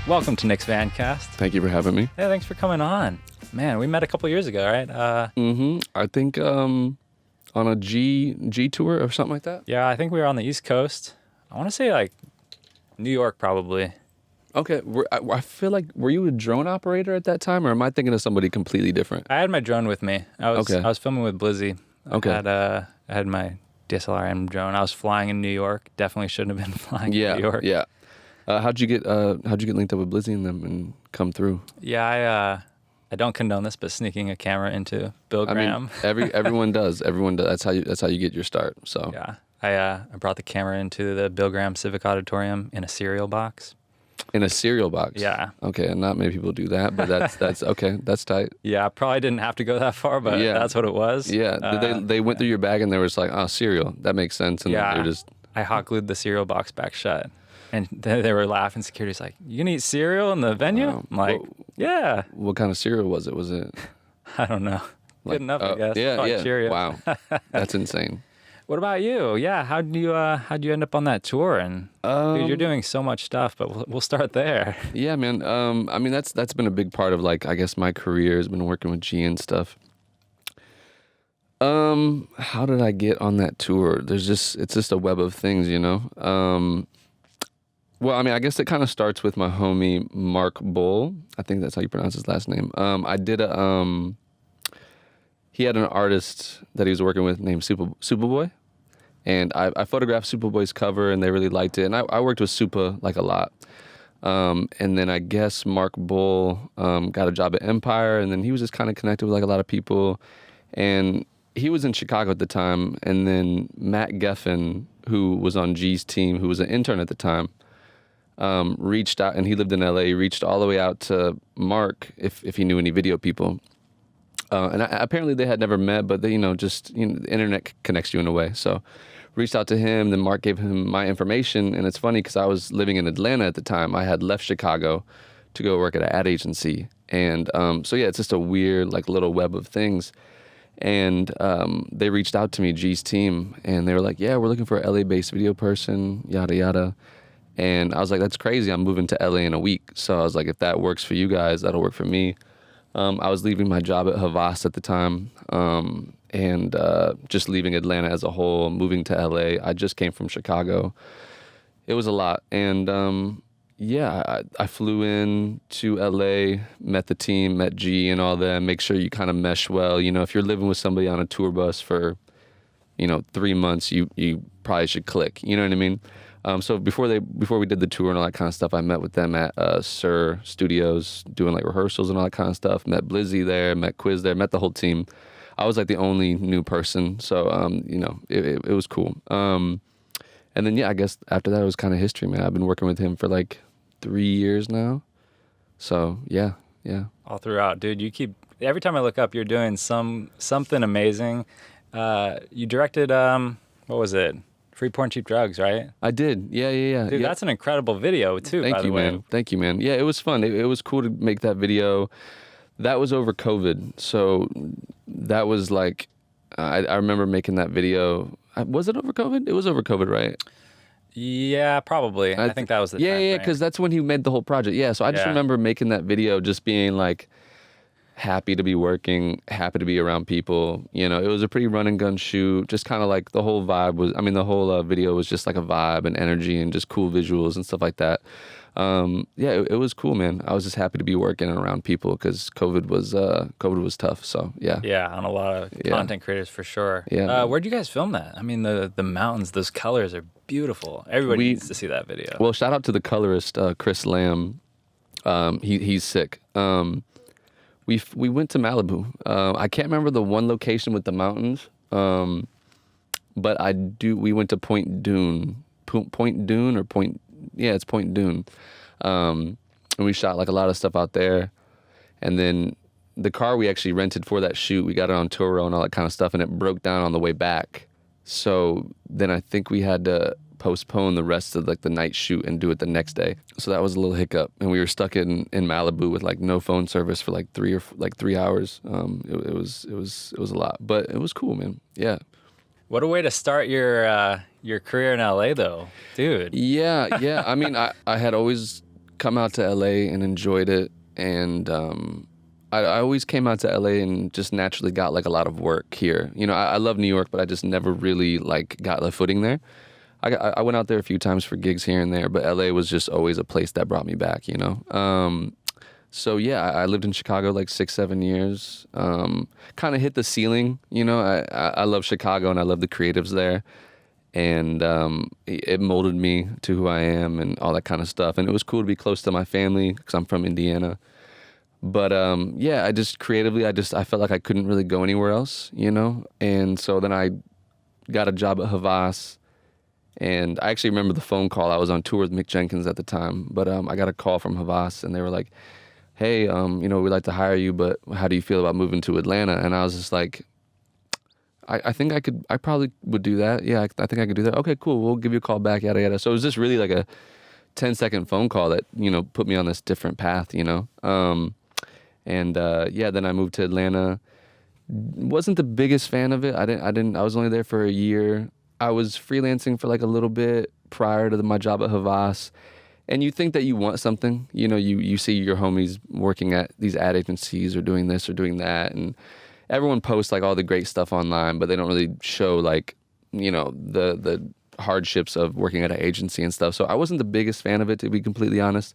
Welcome to Nick's Vancast. Thank you for having me. Hey, thanks for coming on. Man, we met a couple years ago, right? I think on a G tour or something like that. Yeah, I think we were on the East Coast. I want to say like New York, probably. Okay, I feel like, were you a drone operator at that time, or am I thinking of somebody completely different? I had my drone with me. I was filming with Blizzy. Okay. I had my DSLR-M drone. I was flying in New York. Definitely shouldn't have been flying in New York. Yeah. How'd you get linked up with Blizzy and them and come through? Yeah, I don't condone this, but sneaking a camera into Bill Graham. I mean, everyone does. Everyone does. That's how you get your start. So Yeah, I brought the camera into the Bill Graham Civic Auditorium in a cereal box. In a cereal box. Yeah. Okay, and not many people do that, but that's okay. That's tight. Yeah, I probably didn't have to go that far, but that's what it was. Yeah. They went through your bag and they were just like, oh, cereal. That makes sense. And Yeah. they're just. I hot glued the cereal box back shut. And they were laughing. Security's like, "You gonna eat cereal in the venue?" I'm like, "Yeah." What kind of cereal was it? Was it? I don't know. Good enough, I guess. Yeah. Cheerios. Wow, that's insane. What about you? Yeah, how'd you end up on that tour? And dude, you're doing so much stuff, but we'll start there. Yeah, man. I mean, that's been a big part of, like, I guess my career has been working with G and stuff. How did I get on that tour? It's just a web of things, you know. Well, I mean, I guess it kind of starts with my homie Mark Bull. I think that's how you pronounce his last name. I did he had an artist that he was working with named Superboy, and I photographed Superboy's cover, and they really liked it. And I worked with Super like a lot. And then I guess Mark Bull got a job at Empire, and then he was just kind of connected with like a lot of people, and he was in Chicago at the time. And then Matt Geffen, who was on G's team, who was an intern at the time, reached out, and he lived in LA, reached all the way out to Mark if he knew any video people. And apparently they had never met, but they, the internet connects you in a way. So reached out to him, then Mark gave him my information. And it's funny because I was living in Atlanta at the time. I had left Chicago to go work at an ad agency. And so yeah, it's just a weird like little web of things. And they reached out to me, G's team, and they were like, yeah, we're looking for a LA-based video person, yada, yada. And I was like, that's crazy. I'm moving to LA in a week. So I was like, if that works for you guys, that'll work for me. I was leaving my job at Havas at the time, and just leaving Atlanta as a whole, moving to LA. I just came from Chicago. It was a lot. And I flew in to LA, met the team, met G and all that, make sure you kind of mesh well. You know, if you're living with somebody on a tour bus for, 3 months, you probably should click. You know what I mean? So before we did the tour and all that kind of stuff, I met with them at Sir Studios doing like rehearsals and all that kind of stuff. Met Blizzy there, met Quiz there, met the whole team. I was like the only new person, so it was cool. And then I guess after that it was kind of history, man. I've been working with him for like 3 years now. So yeah. All throughout, dude. You keep every time I look up, you're doing something amazing. You directed what was it? Free Porn, Cheap Drugs, right? I did. Yeah. Dude, that's an incredible video, too, by the way. Thank you, man. Yeah, it was fun. It was cool to make that video. That was over COVID. So that was like, I remember making that video. Was it over COVID? It was over COVID, right? Yeah, probably. I think that was the time Yeah, because that's when he made the whole project. Yeah, so I just remember making that video just being like, happy to be working, happy to be around people. It was a pretty run and gun shoot. Just kind of like the whole vibe was, the whole video was just like a vibe and energy and just cool visuals and stuff like that. It was cool, man. I was just happy to be working around people because COVID was tough. So yeah. Yeah, on a lot of content creators for sure. Yeah. Where'd you guys film that? The mountains, those colors are beautiful. Everybody needs to see that video. Well, shout out to the colorist, Chris Lamb. He's sick. We went to Malibu. I can't remember the one location with the mountains, but we went to Point Dune. Point Dune or Point... Yeah, it's Point Dune. And we shot like a lot of stuff out there. And then the car we actually rented for that shoot, we got it on Turo and all that kind of stuff, and it broke down on the way back. So then I think we had to postpone the rest of like the night shoot and do it the next day. So that was a little hiccup, and we were stuck in Malibu with like no phone service for like 3 hours. It was a lot, but it was cool, man. Yeah. What a way to start your career in LA, though, dude. Yeah. I mean, I had always come out to LA and enjoyed it, and I always came out to LA and just naturally got like a lot of work here. You know, I love New York, but I just never really like got the footing there. I went out there a few times for gigs here and there, but LA was just always a place that brought me back, you know? So yeah, I lived in Chicago like 6-7 years. Kind of hit the ceiling, you know? I love Chicago and I love the creatives there. And it molded me to who I am and all that kind of stuff. And it was cool to be close to my family because I'm from Indiana. But yeah, I just creatively, I felt like I couldn't really go anywhere else, you know? And so then I got a job at Havas. And I actually remember the phone call. I was on tour with Mick Jenkins at the time, but I got a call from Havas, and they were like, "Hey, you know, we'd like to hire you, but how do you feel about moving to Atlanta?" And I was just like, "I think I probably would do that. Yeah, I think I could do that. Okay, cool. We'll give you a call back, yada yada." So it was just really like a 10-second phone call that, you know, put me on this different path, you know. And yeah, then I moved to Atlanta. Wasn't the biggest fan of it. I was only there for a year. I was freelancing for like a little bit prior to my job at Havas. And you think that you want something, you know, you see your homies working at these ad agencies or doing this or doing that. And everyone posts like all the great stuff online, but they don't really show like, you know, the hardships of working at an agency and stuff. So I wasn't the biggest fan of it, to be completely honest.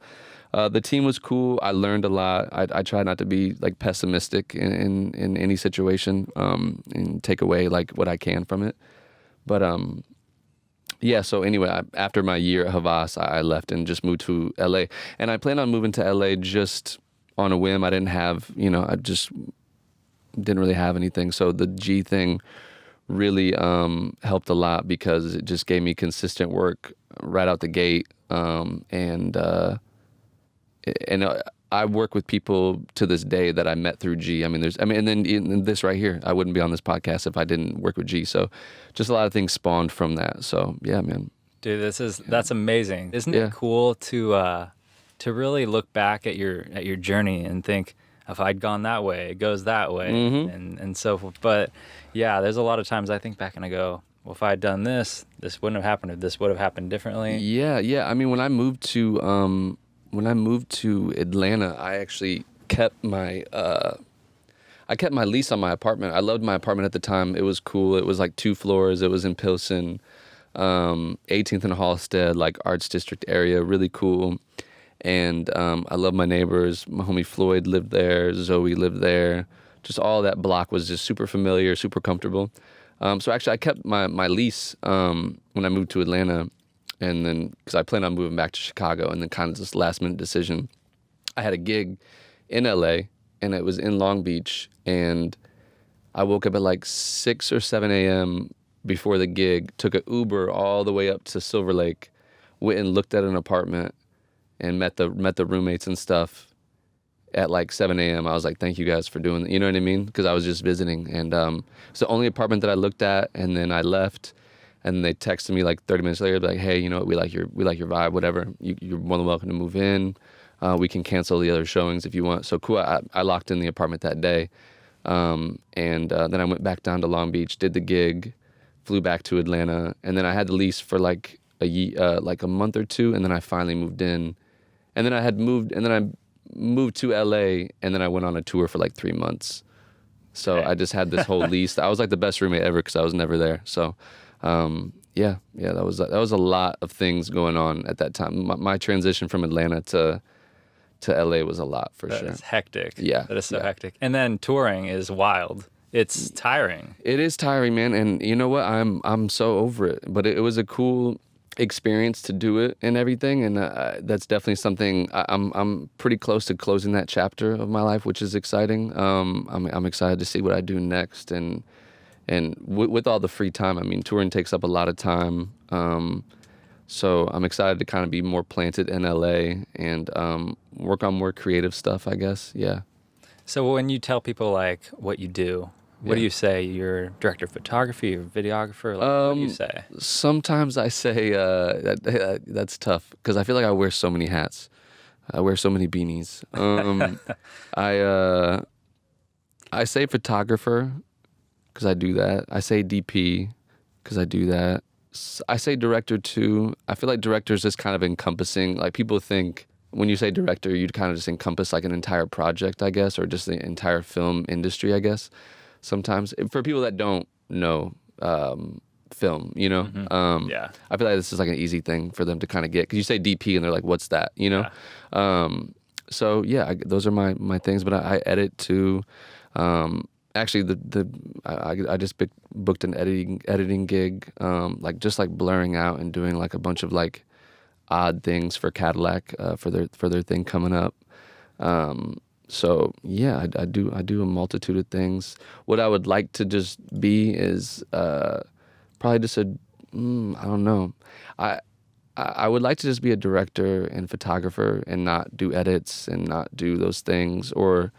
The team was cool. I learned a lot. I tried not to be like pessimistic in any situation, and take away like what I can from it. But yeah, so anyway, after my year at Havas, I left and just moved to LA. And I planned on moving to LA just on a whim. I didn't have, you know, I just didn't really have anything. So the G thing really helped a lot because it just gave me consistent work right out the gate. And I work with people to this day that I met through G. And then in this right here, I wouldn't be on this podcast if I didn't work with G. So just a lot of things spawned from that. So yeah, man. Dude, that's amazing. Isn't it cool to really look back at your journey and think, if I'd gone that way, it goes that way, and so forth. But yeah, there's a lot of times I think back and I go, well, if I had done this, this wouldn't have happened, or this would have happened differently. Yeah. I mean, when I moved to Atlanta, I actually kept my lease on my apartment. I loved my apartment at the time. It was cool. It was like 2 floors. It was in Pilsen, 18th and Halsted, like Arts District area, really cool. And I love my neighbors. My homie Floyd lived there. Zoe lived there. Just all that block was just super familiar, super comfortable. So actually, I kept my lease when I moved to Atlanta. And then, because I planned on moving back to Chicago, and then kind of this last minute decision. I had a gig in LA, and it was in Long Beach, and I woke up at like 6 or 7 a.m. before the gig, took an Uber all the way up to Silver Lake, went and looked at an apartment, and met the roommates and stuff at like 7 a.m. I was like, thank you guys for doing that. You know what I mean? Because I was just visiting, and it's the only apartment that I looked at, and then I left. And they texted me like 30 minutes later, like, "Hey, you know, we like your vibe, whatever. You're more than welcome to move in. We can cancel the other showings if you want." So cool. I locked in the apartment that day, and then I went back down to Long Beach, did the gig, flew back to Atlanta, and then I had the lease for like a month or two, and then I finally moved in, and then I moved to LA, and then I went on a tour for like 3 months. So I just had this whole lease. I was like the best roommate ever because I was never there. So. Yeah, that was a lot of things going on at that time. My transition from Atlanta to LA was a lot for sure. That's hectic. Yeah, that is so hectic. And then touring is wild. It's tiring. It is tiring, man. And you know what? I'm so over it. But it was a cool experience to do it and everything. And that's definitely something. I'm pretty close to closing that chapter of my life, which is exciting. I'm excited to see what I do next and with all the free time. I mean, touring takes up a lot of time. So I'm excited to kind of be more planted in LA and work on more creative stuff, I guess. Yeah. So when you tell people like what you do, what do you say? You're director of photography or videographer? Like, what do you say? Sometimes I say that's tough because I feel like I wear so many hats. I wear so many beanies. I say photographer, because I do that. I say DP because I do that. I say director too. I feel like director is just kind of encompassing. Like people think when you say director, you'd kind of just encompass like an entire project, I guess, or just the entire film industry, I guess. Sometimes for people that don't know film, you know, Yeah. I feel like this is like an easy thing for them to kind of get, because you say DP and they're like, what's that, you know? Yeah. So yeah, those are my things, but I edit too. Actually, I just booked an editing gig, like just like blurring out and doing like a bunch of like odd things for Cadillac for their thing coming up. So yeah, I do a multitude of things. What I would like to just be is probably just I don't know. I would like to just be a director and photographer and not do edits and not do those things, or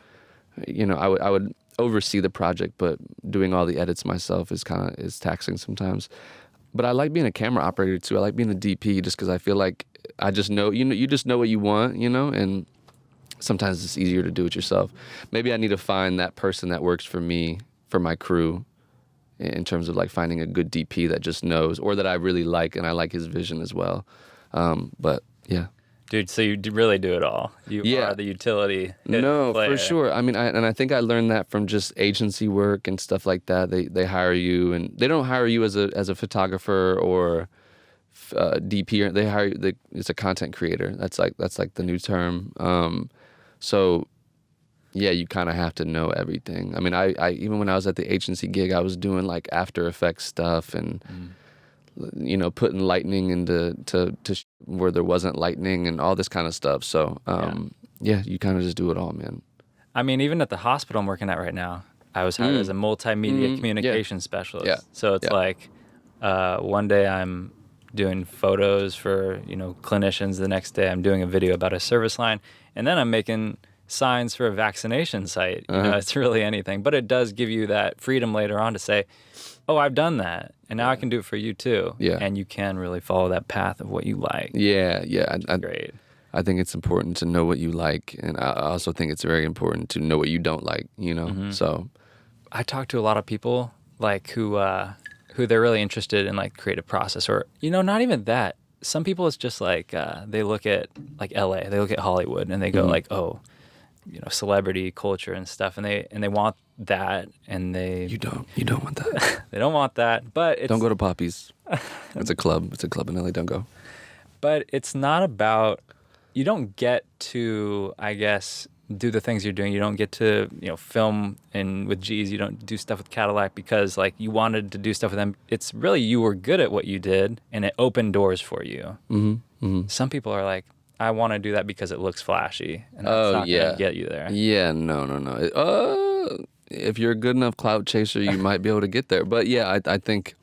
you know, I would oversee the project, but doing all the edits myself is taxing sometimes. But I like being a camera operator too. I like being a DP just because I feel like I just know, you just know what you want, you know, and sometimes it's easier to do it yourself. Maybe I need to find that person that works for me, for my crew, in terms of like finding a good DP that just knows, or that I really like and I like his vision as well. But yeah. Dude, so you really do it all. You are the utility player. For sure. I mean, I think I learned that from just agency work and stuff like that. They hire you, and they don't hire you as a photographer or DP. They hire you. It's a content creator. That's like the new term. So yeah, you kind of have to know everything. I mean, I even when I was at the agency gig, I was doing like After Effects stuff and. You know, putting lightning into where there wasn't lightning and all this kind of stuff. So, yeah, you kind of just do it all, man. I mean, even at the hospital I'm working at right now, I was hired as a multimedia communication specialist. Yeah. So it's like one day I'm doing photos for, you know, clinicians. The next day I'm doing a video about a service line. And then I'm making signs for a vaccination site. You know, it's really anything. But it does give you that freedom later on to say, oh, I've done that, and now I can do it for you too. Yeah. And you can really follow that path of what you like. Yeah. Great. I think it's important to know what you like, and I also think it's very important to know what you don't like, you know? So I talk to a lot of people like who they're really interested in like creative process, or, you know, not even that. Some people it's just like they look at like LA, they look at Hollywood and they go like, oh, you know, celebrity culture and stuff, and they want that, and you don't want that. They don't want that, but don't go to Poppy's. It's a club in LA. Don't go. But it's not about, you don't get to, I guess, do the things you're doing. You don't get to, you know, film and with G's. You don't do stuff with Cadillac because like you wanted to do stuff with them. It's really, you were good at what you did and it opened doors for you. Some people are like, I want to do that because it looks flashy, and that's not going to get you there. Yeah, no. If you're a good enough clout chaser, you might be able to get there. But yeah, I think,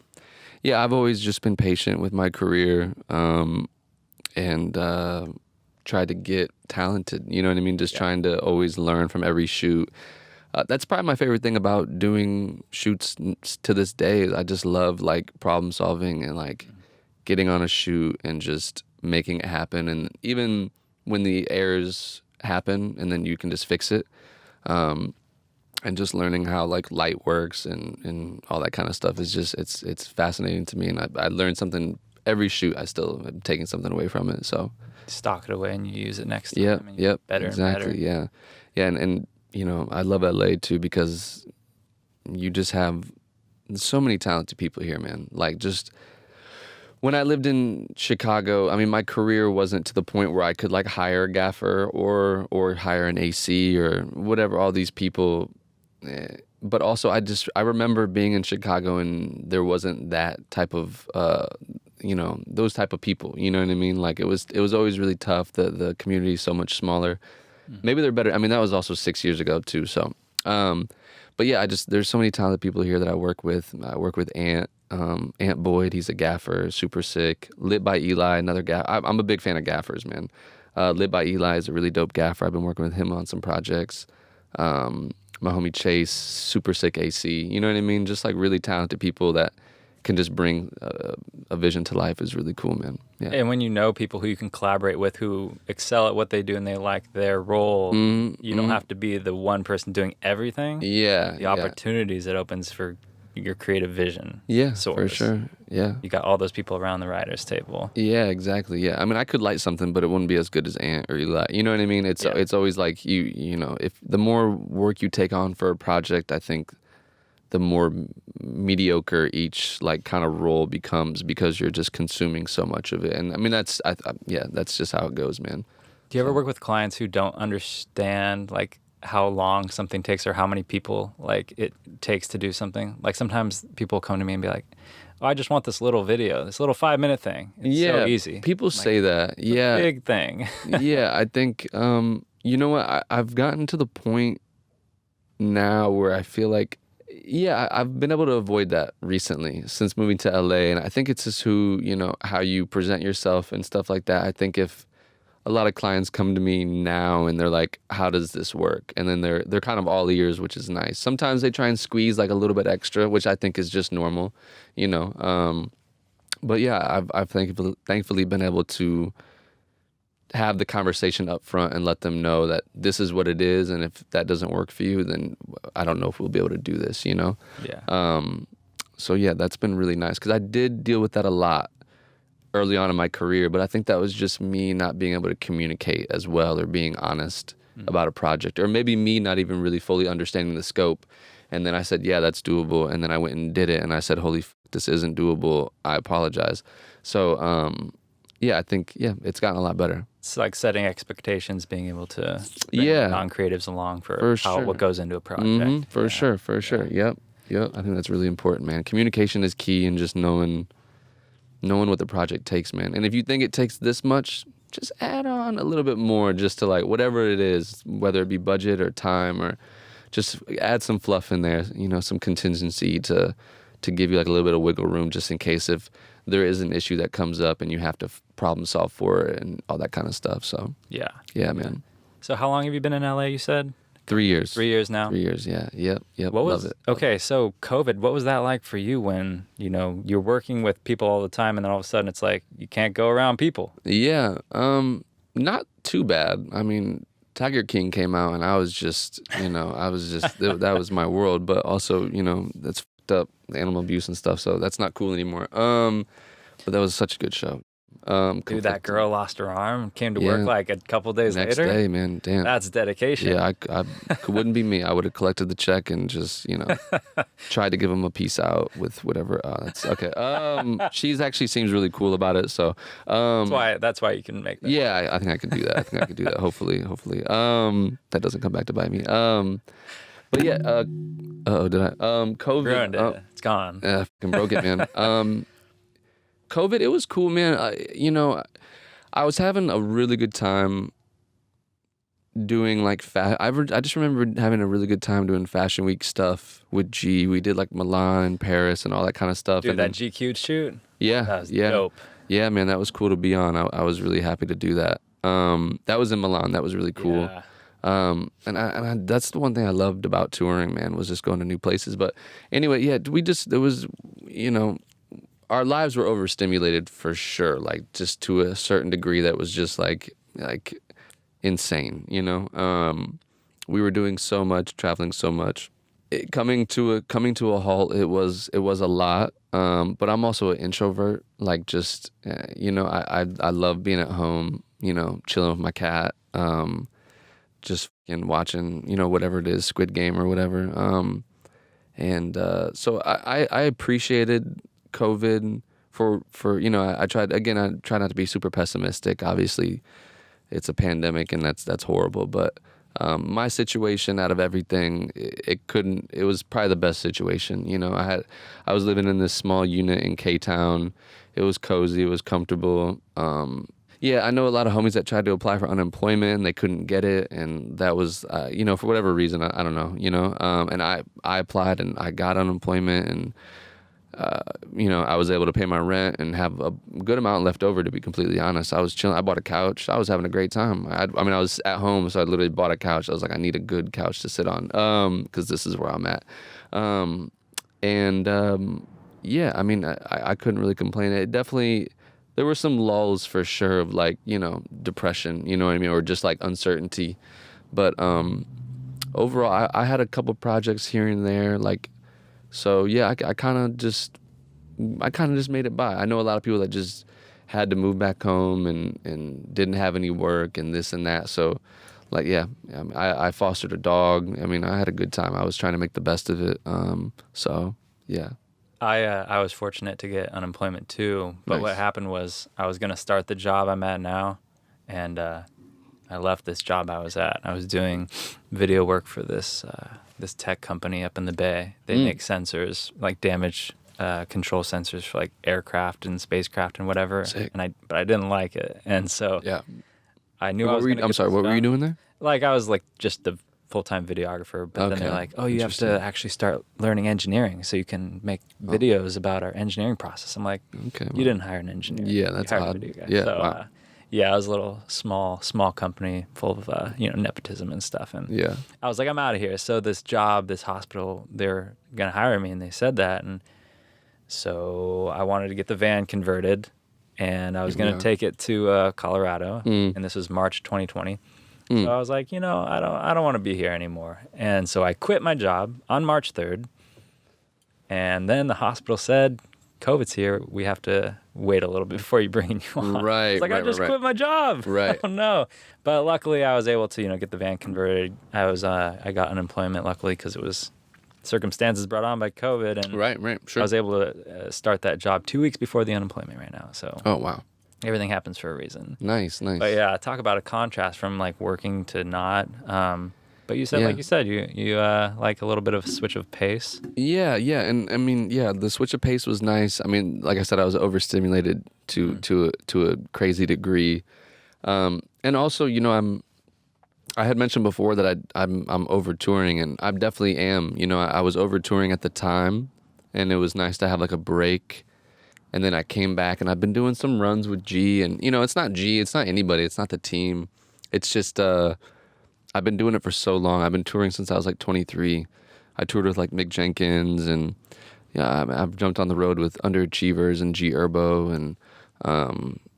yeah, I've always just been patient with my career, and tried to get talented. You know what I mean? Just trying to always learn from every shoot. That's probably my favorite thing about doing shoots to this day. Is I just love like problem solving and like getting on a shoot and just making it happen. And even when the errors happen, and then you can just fix it. And just learning how like light works and all that kind of stuff is just it's fascinating to me. And I learned something every shoot. I still am taking something away from it. So stock it away and you use it next time. Yep. Better Exactly. and better. Yeah. And you know, I love LA too because you just have so many talented people here, man. Like just when I lived in Chicago, I mean, my career wasn't to the point where I could like hire a gaffer or hire an AC or whatever, all these people. But also I remember being in Chicago and there wasn't that type of, you know, those type of people, you know what I mean? Like it was always really tough. The community is so much smaller. Maybe they're better. I mean, that was also 6 years ago too. So, but yeah, there's so many talented people here that I work with. I work with Ant Boyd. He's a gaffer, super sick. Lit by Eli, another gaffer. I'm a big fan of gaffers, man. Lit by Eli is a really dope gaffer. I've been working with him on some projects. My homie Chase, super sick AC. You know what I mean? Just like really talented people that can just bring a vision to life is really cool, man. Yeah. And when you know people who you can collaborate with who excel at what they do and they like their role, you don't have to be the one person doing everything. Yeah. The opportunities it opens for your creative vision. Yeah, source. for sure. Yeah. You got all those people around the writer's table. Yeah, exactly. Yeah. I mean, I could light something, but it wouldn't be as good as Ant or Eli. You know what I mean? It's always like you know, if the more work you take on for a project, I think the more mediocre each like kind of role becomes because you're just consuming so much of it. And I mean, that's just how it goes, man. Do you ever work with clients who don't understand like how long something takes or how many people like it takes to do something? Like sometimes people come to me and be like, "Oh, I just want this little video, this little 5-minute thing. It's so easy." People say that. Yeah. Big thing. Yeah, I think you know what? I've gotten to the point now where I feel like I've been able to avoid that recently since moving to LA, and I think it's just how you present yourself and stuff like that. I think if a lot of clients come to me now and they're like, "How does this work?" And then they're kind of all ears, which is nice. Sometimes they try and squeeze like a little bit extra, which I think is just normal, you know. But yeah, I've thankfully been able to have the conversation up front and let them know that this is what it is, and if that doesn't work for you, then I don't know if we'll be able to do this, you know? Yeah. So yeah, that's been really nice because I did deal with that a lot early on in my career, but I think that was just me not being able to communicate as well or being honest about a project, or maybe me not even really fully understanding the scope. And then I said, yeah, that's doable. And then I went and did it, and I said, holy this isn't doable. I apologize. So, yeah, I think, it's gotten a lot better. It's like setting expectations, being able to bring non-creatives along for sure. what goes into a project. For sure. Yep. I think that's really important, man. Communication is key, and just knowing what the project takes, man. And if you think it takes this much, just add on a little bit more just to like whatever it is, whether it be budget or time, or just add some fluff in there, you know, some contingency to give you like a little bit of wiggle room just in case if there is an issue that comes up and you have to problem solve for it and all that kind of stuff. So yeah, man. So how long have you been in LA, you said? 3 years. 3 years now? 3 years, yeah. Yep. Love it. Okay, so COVID, what was that like for you when, you know, you're working with people all the time and then all of a sudden it's like you can't go around people? Yeah, not too bad. I mean, Tiger King came out and I was just, that was my world, but also, you know, that's fucked up, animal abuse and stuff, so that's not cool anymore. But that was such a good show. Dude, that girl lost her arm, came to work like a couple days next later. Next day, man, damn. That's dedication. Yeah, I wouldn't be me. I would have collected the check and just, tried to give him a peace out with whatever. That's okay. She's actually seems really cool about it, so. That's why you can make that. Yeah, I think I could do that. Hopefully. That doesn't come back to bite me. But yeah, did I? COVID. Ruined it. It's gone. Yeah, fucking broke it, man. COVID, it was cool, man. I was having a really good time doing like I just remember having a really good time doing Fashion Week stuff with G. We did like Milan, Paris, and all that kind of stuff. Dude, and that GQ shoot? Yeah. That was dope. Yeah, man, that was cool to be on. I was really happy to do that. That was in Milan. That was really cool. Yeah. And I that's the one thing I loved about touring, man, was just going to new places. But anyway, yeah, there was, our lives were overstimulated for sure, like just to a certain degree that was just like insane, we were doing so much, traveling so much. Coming to a halt, it was a lot. But I'm also an introvert, like just, I love being at home, chilling with my cat, just watching, whatever it is, Squid Game or whatever. So I appreciated COVID for I try not to be super pessimistic. Obviously it's a pandemic and that's horrible, but my situation out of everything, it was probably the best situation. I was living in this small unit in K-Town. It was cozy, it was comfortable. Yeah, I know a lot of homies that tried to apply for unemployment and they couldn't get it, and that was for whatever reason, I don't know, and I applied and I got unemployment, and I was able to pay my rent and have a good amount left over, to be completely honest. I was chilling. I bought a couch. I was having a great time. I was at home, so I literally bought a couch. I was like, I need a good couch to sit on, because this is where I'm at. Yeah, I couldn't really complain. It definitely, there were some lulls for sure of like, depression, you know what I mean? Or just like uncertainty. But overall, I had a couple projects here and there, like So yeah, I kind of just made it by. I know a lot of people that just had to move back home and didn't have any work and this and that. So like, yeah, I fostered a dog. I mean, I had a good time. I was trying to make the best of it. So yeah. I was fortunate to get unemployment too, but Nice. what happened was I was going to start the job I'm at now, and I left this job I was at. I was doing video work for this tech company up in the Bay. They make sensors, like damage control sensors for like aircraft and spacecraft and whatever. Sick. But I didn't like it, and so Yeah. I knew I was. I'm sorry. What were you doing there? Like I was like just the full-time videographer, but then they're like, oh, you have to actually start learning engineering so you can make videos about our engineering process. I'm like, Okay, you didn't hire an engineer. Yeah, You that's hired a odd. video guy. Yeah, So, wow. yeah, I was a little small company full of, nepotism and stuff. And Yeah. I was like, I'm out of here. So this job, this hospital, they're going to hire me. And they said that. And so I wanted to get the van converted, and I was going to take it to Colorado. And this was March 2020. So I was like, I don't want to be here anymore. And so I quit my job on March 3rd. And then the hospital said, COVID's here. We have to wait a little bit before you bring you on. Right. It's like, I just quit my job. Right. Oh, no. But luckily I was able to, get the van converted. I got unemployment, luckily, because it was circumstances brought on by COVID. And Right. Sure. I was able to start that job 2 weeks before the unemployment right now. So Oh, wow. everything happens for a reason. Nice. But yeah, talk about a contrast from like working to not. But you said, Yeah. like you said, you like a little bit of a switch of pace. Yeah, and I mean, yeah, the switch of pace was nice. I mean, like I said, I was overstimulated to a crazy degree, and also, I had mentioned before that I'm over touring, and I definitely am. I was over touring at the time, and it was nice to have like a break. And then I came back, and I've been doing some runs with G, and it's not G, it's not anybody, it's not the team. It's just I've been doing it for so long. I've been touring since I was like 23. I toured with like Mick Jenkins, and yeah, I've jumped on the road with Underachievers and G Herbo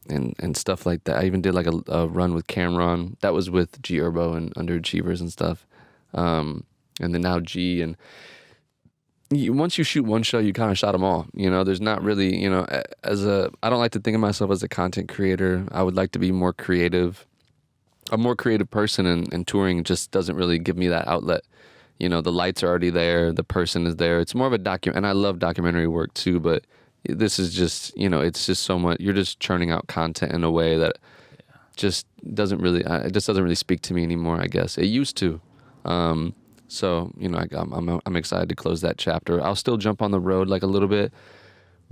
and stuff like that. I even did like a run with Cameron. That was with G Herbo and Underachievers and stuff. And then now G, and once you shoot one show, you kind of shot them all. There's not really, I don't like to think of myself as a content creator. I would like to be more creative. A more creative person, and touring just doesn't really give me that outlet. The lights are already there, the person is there. It's more of a and I love documentary work too, but this is just, it's just so much, you're just churning out content in a way that just doesn't really speak to me anymore, I guess. It used to. So, I'm excited to close that chapter. I'll still jump on the road like a little bit,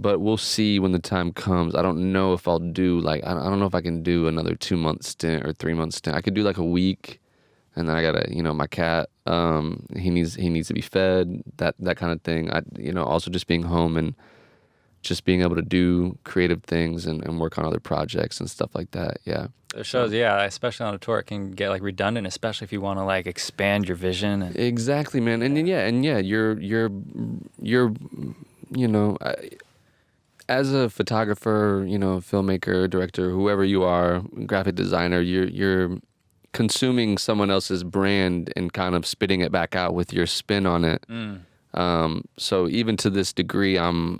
but we'll see when the time comes. I don't know if I'll do I don't know if I can do another 2-month stint or 3-month stint. I could do like a week, and then I gotta, my cat, he needs to be fed, that kind of thing. Also just being home and just being able to do creative things and work on other projects and stuff like that. Yeah. It shows, yeah, especially on a tour, it can get like redundant, especially if you want to like expand your vision. Exactly, man. And yeah, you're as a photographer, filmmaker, director, whoever you are, graphic designer, you're consuming someone else's brand and kind of spitting it back out with your spin on it. So even to this degree, I'm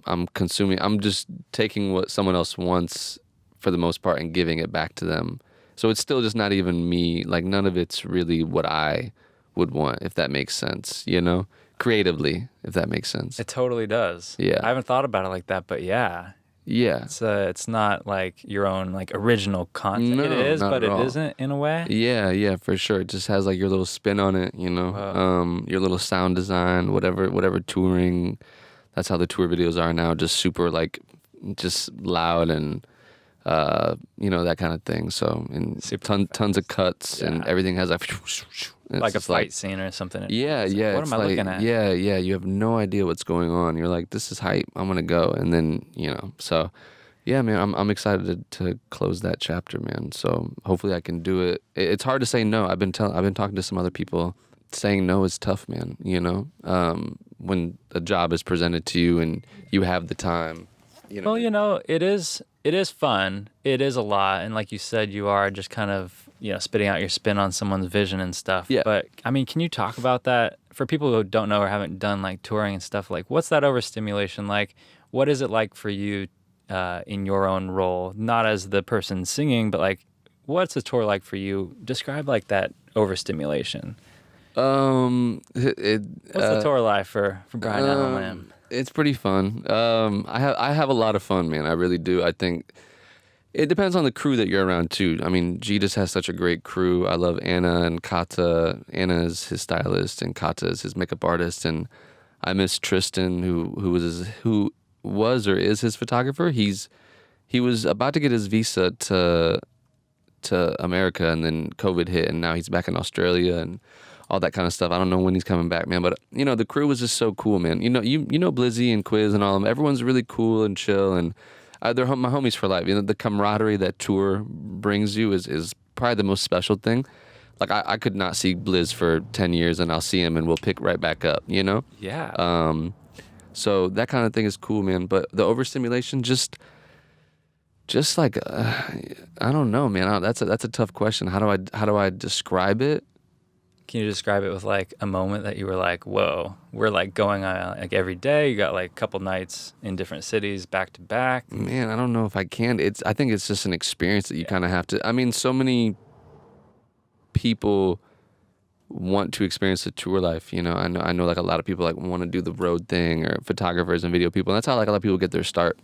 just taking what someone else wants for the most part and giving it back to them. So it's still just not even me. Like none of it's really what I would want, if that makes sense, creatively, if that makes sense. It totally does. Yeah. I haven't thought about it like that, but yeah. Yeah. It's not like your own like original content. No, it is, not but at it all. isn't in a way. Yeah, for sure. It just has like your little spin on it, Wow. your little sound design, whatever touring. That's how the tour videos are now, just super like, just loud and, that kind of thing. So, and tons of cuts, and everything has like a fight scene or something. Yeah. What am I looking at? Yeah. You have no idea what's going on. You're like, this is hype. I'm gonna go, and then so. Yeah, man, I'm excited to close that chapter, man. So hopefully I can do it. It's hard to say no. I've been talking to some other people. Saying no is tough, man. When a job is presented to you and you have the time. Well, it is fun. It is a lot, and like you said, you are just kind of spitting out your spin on someone's vision and stuff. Yeah. But I mean, can you talk about that for people who don't know or haven't done like touring and stuff, like what's that overstimulation like? What is it like for you in your own role, not as the person singing, but like what's a tour like for you? Describe like that overstimulation. What's the tour life for Bryan Allen Lamb? It's pretty fun. I have a lot of fun, man. I really do. I think it depends on the crew that you're around too. I mean, G just has such a great crew. I love Anna and Kata. Anna is his stylist and Kata is his makeup artist, and I miss Tristan, who was or is his photographer. He was about to get his visa to America, and then COVID hit, and now he's back in Australia and all that kind of stuff. I don't know when he's coming back, man. But the crew was just so cool, man. You know Blizzy and Quiz and all of them. Everyone's really cool and chill, and they're my homies for life. The camaraderie that tour brings you is probably the most special thing. Like I could not see Blizz for 10 years, and I'll see him, and we'll pick right back up. Yeah. So that kind of thing is cool, man. But the overstimulation, just like I don't know, man. That's a tough question. How do I describe it? Can you describe it with like a moment that you were like, whoa, we're like going on like every day? You got like a couple nights in different cities back to back. Man, I don't know if I can. I think it's just an experience that you kind of have to. I mean, so many people want to experience the tour life. I know like a lot of people like want to do the road thing, or photographers and video people. And that's how like a lot of people get their start.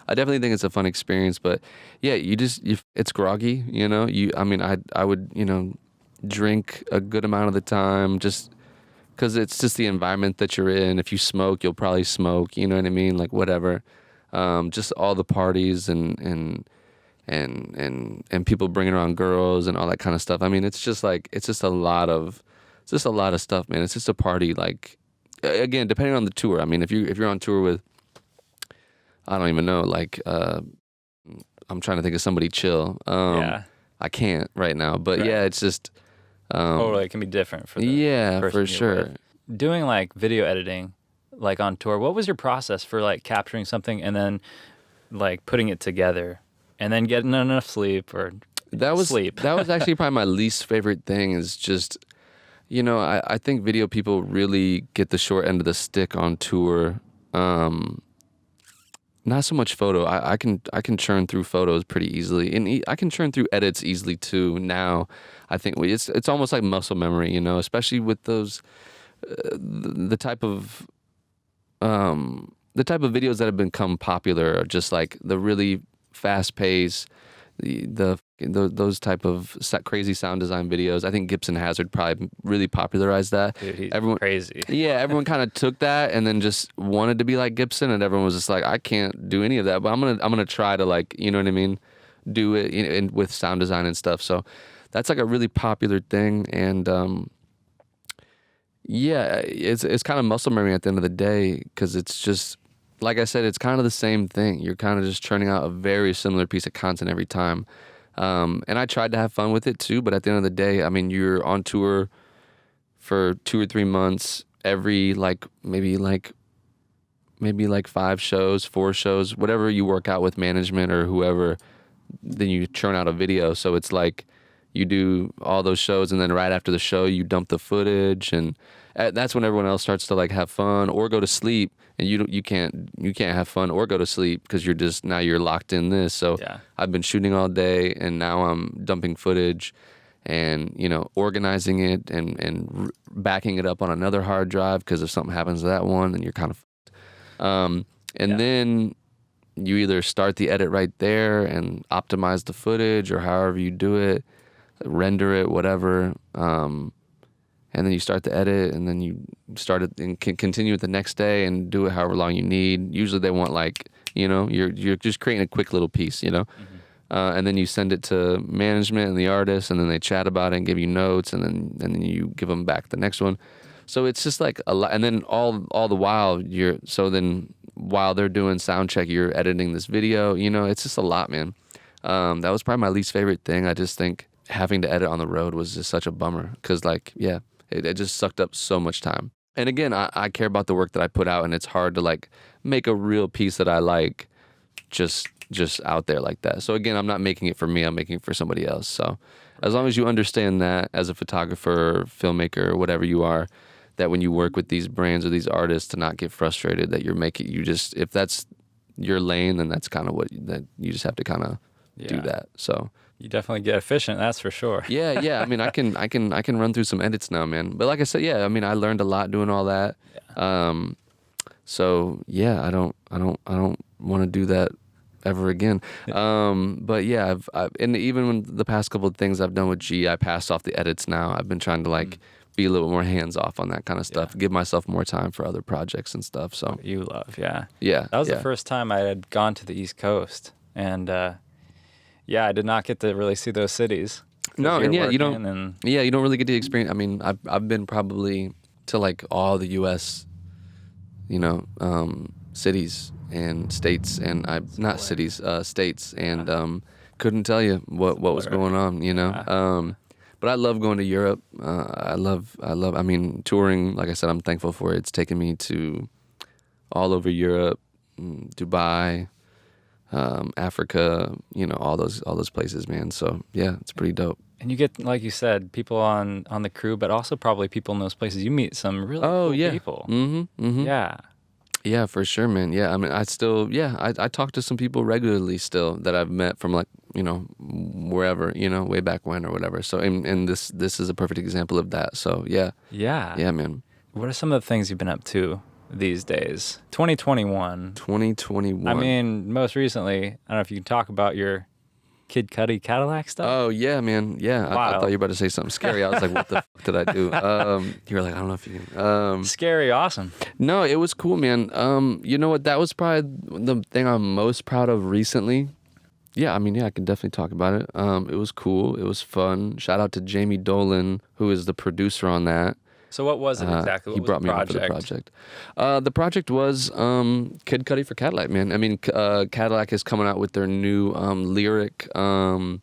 I definitely think it's a fun experience, but yeah, it's groggy. I would drink a good amount of the time, just because it's just the environment that you're in. If you smoke, you'll probably smoke. You know what I mean? Like whatever. Just all the parties and people bringing around girls and all that kind of stuff. I mean, it's just a lot of stuff, man. It's just a party. Like again, depending on the tour. I mean, if you're on tour with, I don't even know, like I'm trying to think of somebody chill. Yeah. I can't right now, but Right. yeah, it's just. Totally, it can be different for the person for you're sure. with. Doing like video editing, like on tour, what was your process for like capturing something and then like putting it together and then getting enough sleep or sleep? That was actually probably my least favorite thing. Is just, I think video people really get the short end of the stick on tour. Not so much photo. I can churn through photos pretty easily, and I can churn through edits easily too. Now, I think it's almost like muscle memory, especially with those the type of videos that have become popular are just like the really fast pace, those type of crazy sound design videos. I think Gibson Hazard probably really popularized that. Dude, he's everyone crazy. Yeah, everyone kind of took that and then just wanted to be like Gibson, and everyone was just like, I can't do any of that, but I'm gonna try to, like, you know what I mean, do it with sound design and stuff. So that's like a really popular thing, and yeah, it's kind of muscle memory at the end of the day, because it's just, like I said, it's kind of the same thing. You're kind of just churning out a very similar piece of content every time. And I tried to have fun with it too, but at the end of the day, I mean, you're on tour for 2 or 3 months, every maybe 5 shows, 4 shows, whatever you work out with management or whoever, then you churn out a video. So it's like you do all those shows, and then right after the show, you dump the footage, and that's when everyone else starts to like have fun or go to sleep, and you can't have fun or go to sleep because you're locked in this. So Yeah. I've been shooting all day, and now I'm dumping footage and organizing it and backing it up on another hard drive, because if something happens to that one, then you're kind of then you either start the edit right there and optimize the footage, or however you do it, render it, whatever, and then you start the edit, and then you start it and can continue it the next day and do it however long you need. Usually they want you're just creating a quick little piece, and then you send it to management and the artist, and then they chat about it and give you notes, and then you give them back the next one. So it's just like a lot, and then all the while while they're doing sound check, you're editing this video. It's just a lot, man. That was probably my least favorite thing. I just think having to edit on the road was just such a bummer, because it just sucked up so much time. And again, I care about the work that I put out, and it's hard to like make a real piece that I like just out there like that. So again, I'm not making it for me, I'm making it for somebody else. So as long as you understand that as a photographer or filmmaker or whatever you are, that when you work with these brands or these artists, to not get frustrated that if that's your lane, then that's kind of that you just have to kind of do that. So you definitely get efficient, that's for sure. yeah. I mean, I can run through some edits now, man. But like I said, I mean, I learned a lot doing all that. Yeah. So yeah, I don't want to do that ever again. But yeah, and even when the past couple of things I've done with G, I passed off the edits now. I've been trying to like be a little bit more hands off on that kind of stuff, give myself more time for other projects and stuff. So you love, yeah. That was the first time I had gone to the East Coast, and I did not get to really see those cities. No, and you don't really get to experience. I mean, I've been probably to like all the U.S. Cities and states, and states, and couldn't tell you what was going on, but I love going to Europe. I mean, touring, like I said, I'm thankful for it. It's taken me to all over Europe, Dubai, Africa, all those places, man. So yeah, it's pretty dope. And you get, like you said, people on the crew, but also probably people in those places. You meet some really cool people. Yeah, for sure, man. Yeah, I mean, I talk to some people regularly still that I've met from like, wherever, way back when or whatever. So, and this is a perfect example of that. So, yeah. Yeah. Yeah, man. What are some of the things you've been up to these days? 2021. I mean, most recently, I don't know if you can talk about your Kid Cudi Cadillac stuff. Oh, yeah, man. Yeah. I thought you were about to say something scary. I was like, what the fuck did I do? You were like, I don't know if you can. Scary, awesome. No, it was cool, man. You know what? That was probably the thing I'm most proud of recently. Yeah, I mean, I can definitely talk about it. It was cool. It was fun. Shout out to Jamie Dolan, who is the producer on that. So what was it exactly? He brought me on for the project. The project was Kid Cudi for Cadillac, man. I mean, Cadillac is coming out with their new Lyric, and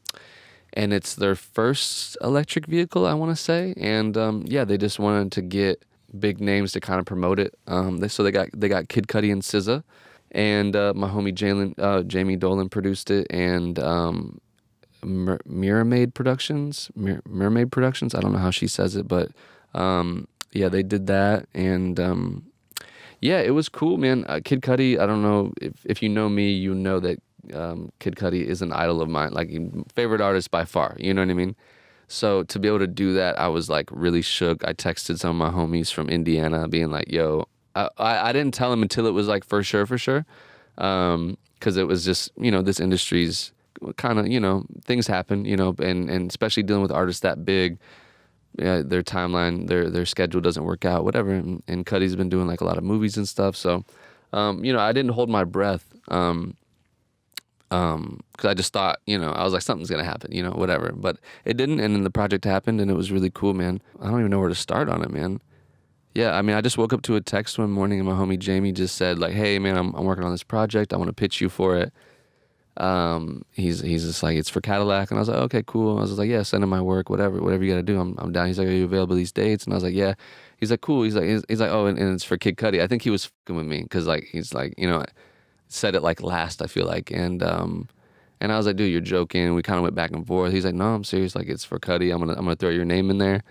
it's their first electric vehicle, I want to say. And they just wanted to get big names to kind of promote it. So they got Kid Cudi and SZA, and my homie Jamie Dolan produced it, and Mermaid Productions. I don't know how she says it, but. They did that, and it was cool, man. Kid Cudi, I don't know if you know me, you know that Kid Cudi is an idol of mine, like favorite artist by far. You know what I mean? So to be able to do that, I was like really shook. I texted some of my homies from Indiana, being like, "Yo," I didn't tell them until it was like for sure, because it was just this industry's kind of things happen, and especially dealing with artists that big. Yeah, their timeline, their schedule doesn't work out, whatever. And Cudi's been doing like a lot of movies and stuff. So, I didn't hold my breath, because I just thought, I was like, something's gonna happen, whatever. But it didn't, and then the project happened, and it was really cool, man. I don't even know where to start on it, man. Yeah, I mean, I just woke up to a text one morning, and my homie Jamie just said like, "Hey, man, I'm working on this project. I want to pitch you for it." He's just like, it's for Cadillac, and I was like, okay, cool. I was like, yeah, send him my work, whatever you gotta do, I'm down. He's like, are you available these dates? And I was like, yeah. He's like, cool. He's like, oh, and it's for Kid Cudi. I think he was fucking with me because like he's like, said it like last, I feel like, and I was like, dude, you're joking. We kind of went back and forth. He's like, no, I'm serious. Like, it's for Cudi. I'm gonna throw your name in there.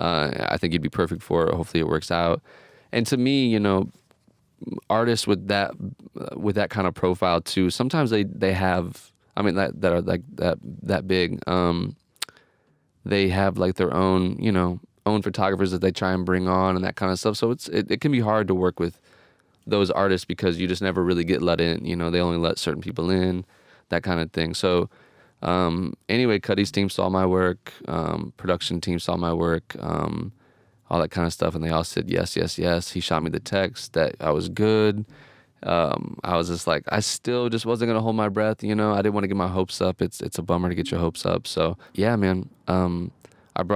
I think you'd be perfect for it. Hopefully it works out. And to me, artists with that kind of profile too, sometimes they have, I mean, that are like that big, they have like their own own photographers that they try and bring on and that kind of stuff. So it can be hard to work with those artists because you just never really get let in. They only let certain people in, that kind of thing. So anyway, Cudi's team saw my work, production team saw my work, all that kind of stuff, and they all said yes, yes, yes. He shot me the text that I was good. I was just like, I still just wasn't gonna hold my breath. I didn't want to get my hopes up. It's a bummer to get your hopes up. So yeah, man. I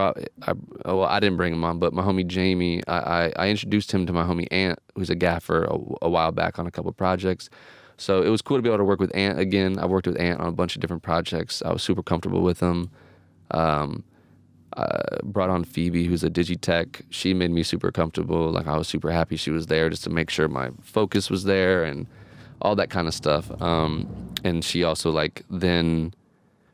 didn't bring him on, but my homie Jamie, I introduced him to my homie Ant, who's a gaffer, a while back on a couple of projects. So it was cool to be able to work with Ant again. I worked with Ant on a bunch of different projects. I was super comfortable with him. Brought on Phoebe, who's a digitech. She made me super comfortable. Like, I was super happy she was there just to make sure my focus was there and all that kind of stuff. And she also then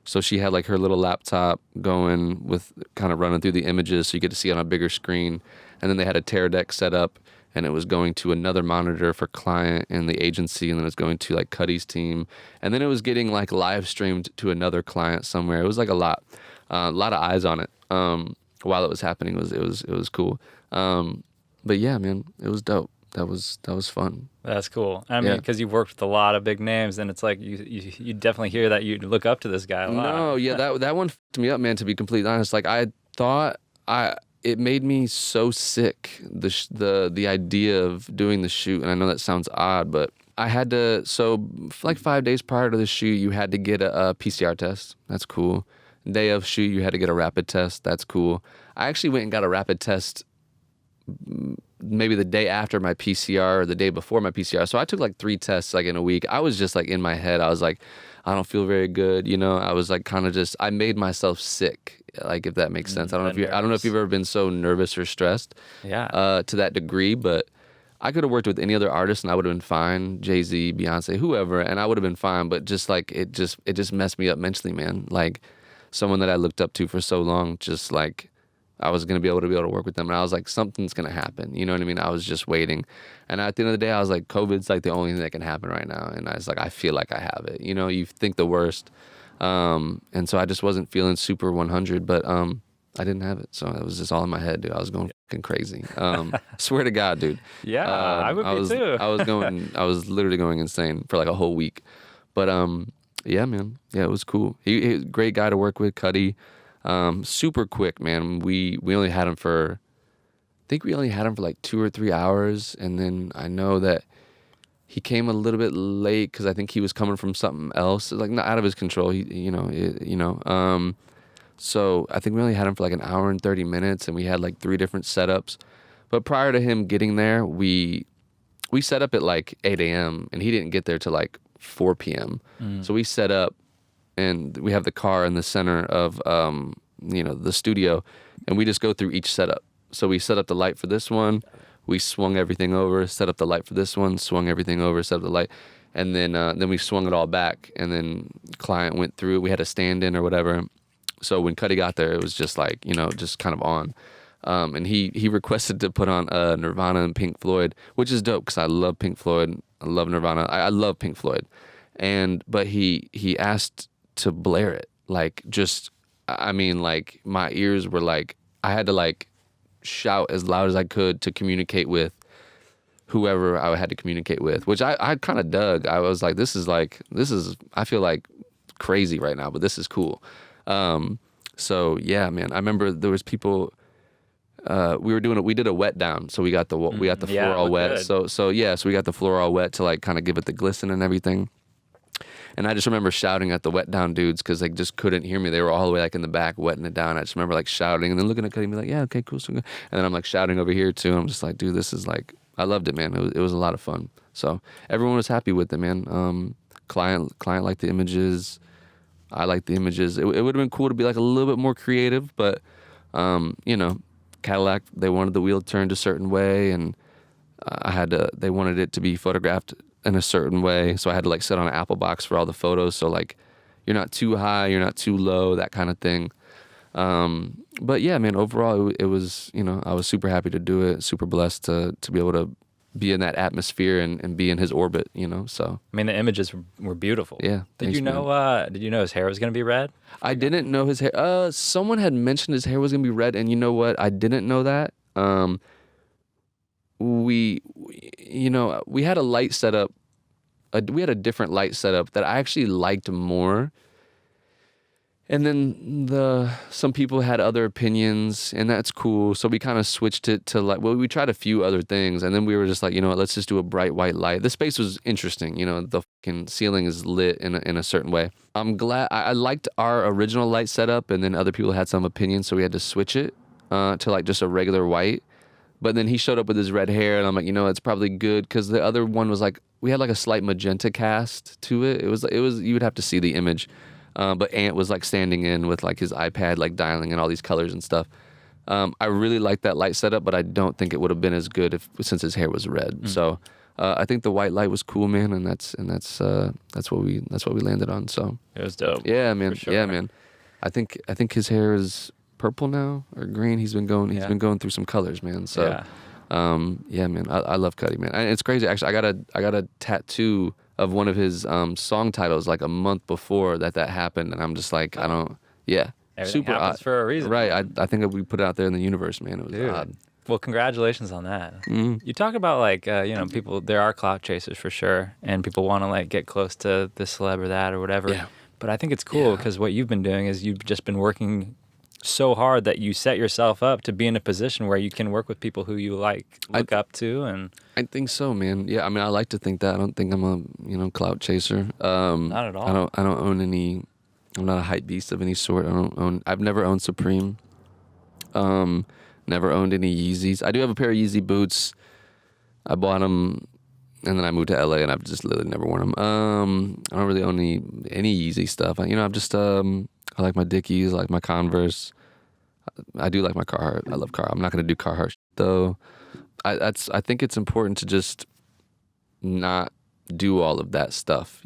So she had like her little laptop going with kind of running through the images so you get to see it on a bigger screen. And then they had a Tear deck set up, and it was going to another monitor for client and the agency, and then it was going to like Cuddy's team. And then it was getting like live streamed to another client somewhere. It was like a lot of eyes on it. While it was happening, it was cool. But yeah, man, it was dope. That was fun. That's cool. I mean, because you've worked with a lot of big names, and it's like you definitely hear that you look up to this guy a lot. No, yeah, that one fucked me up, man. To be completely honest, like I thought it made me so sick, the idea of doing the shoot. And I know that sounds odd, but I had to. So like 5 days prior to the shoot, you had to get a PCR test. That's cool. Day of shoot, you had to get a rapid test. That's cool. I actually went and got a rapid test maybe the day after my PCR or the day before my PCR. So I took like 3 tests like in a week. I was just like in my head, I was like, I don't feel very good. You know, I was like kind of just, I made myself sick. Like, if that makes sense. I don't know if you've ever been so nervous or stressed to that degree, but I could have worked with any other artist and I would have been fine. Jay-Z, Beyonce, whoever, and I would have been fine. But just like, it just messed me up mentally, man. Like someone that I looked up to for so long, just like, I was going to be able to work with them. And I was like, something's going to happen. You know what I mean? I was just waiting. And at the end of the day, I was like, COVID's like the only thing that can happen right now. And I was like, I feel like I have it. You know, you think the worst. And so I just wasn't feeling super 100, but I didn't have it. So it was just all in my head, dude. I was going fucking crazy. Swear to God, dude. Yeah, I would be too. I was literally going insane for like a whole week. But yeah, man. Yeah, it was cool. He was a great guy to work with, Cuddy. Super quick, man. We only had him for, I think we only had him for like 2 or 3 hours. And then I know that he came a little bit late because I think he was coming from something else, like not out of his control. So I think we only had him for like an hour and 30 minutes and we had like 3 different setups. But prior to him getting there, we set up at like 8 a.m. and he didn't get there till like 4 p.m. So we set up, and we have the car in the center of the studio, and we just go through each setup. So we set up the light for this one, we swung everything over, set up the light for this one, swung everything over, set up the light, and then we swung it all back, and then client went through. We had a stand-in or whatever. So when Cuddy got there, it was just like, just kind of on. And he requested to put on Nirvana and Pink Floyd, which is dope because I love Pink Floyd. I love Nirvana. I love Pink Floyd. But he asked to blare it. Like, just, I mean, like, my ears were like, I had to like shout as loud as I could to communicate with whoever I had to communicate with, which I kind of dug. I was like, this is, I feel like crazy right now, but this is cool. So yeah, man, I remember there was people, we did a wet down. So we got the floor all wet. Good. So we got the floor all wet to like kind of give it the glisten and everything. And I just remember shouting at the wet down dudes because they just couldn't hear me. They were all the way like in the back wetting it down. I just remember like shouting and then looking at Cuddy and be like, yeah, okay, cool, so good. And then I'm like shouting over here too. I'm just like, dude, this is like, I loved it, man. It was a lot of fun. So everyone was happy with it, man. Client liked the images. I liked the images. It would have been cool to be like a little bit more creative, but Cadillac, they wanted the wheel turned a certain way, and they wanted it to be photographed in a certain way, so I had to like sit on an Apple box for all the photos, so like you're not too high, you're not too low, that kind of thing. But yeah, man, overall it was, I was super happy to do it, super blessed to be able to be in that atmosphere and be in his orbit, so. I mean, the images were beautiful. Yeah. Did you know his hair was going to be red? I didn't know his hair. Someone had mentioned his hair was going to be red, and you know what? I didn't know that. We had a light setup. We had a different light setup that I actually liked more. And then some people had other opinions, and that's cool. So we kind of switched it to we tried a few other things, and then we were just like, let's just do a bright white light. The space was interesting. The fucking ceiling is lit in a certain way. I'm glad I liked our original light setup, and then other people had some opinions, so we had to switch it to like just a regular white. But then he showed up with his red hair, and I'm like, it's probably good because the other one was like, we had like a slight magenta cast to it. It was you would have to see the image. But Ant was like standing in with like his iPad, like dialing in all these colors and stuff. I really liked that light setup, but I don't think it would have been as good since his hair was red. So I think the white light was cool, man, and that's what we landed on. So it was dope. Yeah, man. Sure. Yeah, man. I think his hair is purple now or green. He's been going through some colors, man. So yeah, man. I love Cudi, man. And it's crazy. Actually, I got a tattoo of one of his song titles like a month before that happened, and I'm just like, I don't. Yeah. Everything happens for a reason. Right. I think we put it out there in the universe, man. It was odd. Well, congratulations on that. Mm-hmm. You talk about like, people, there are clout chasers for sure, and people want to like get close to this celeb or that or whatever. Yeah. But I think it's cool because what you've been doing is you've just been working so hard that you set yourself up to be in a position where you can work with people who you look up to. And I think so, man. Yeah, I mean, I like to think that. I don't think I'm a clout chaser. Not at all. I don't own any. I'm not a hype beast of any sort. I've never owned Supreme. Never owned any Yeezys. I do have a pair of Yeezy boots. I bought them, and then I moved to LA, and I've just literally never worn them. I don't really own any Yeezy stuff. I'm just I like my Dickies, I like my Converse. I do like my Carhartt. I love Carhartt. I'm not gonna do Carhartt though. I think it's important to just not do all of that stuff.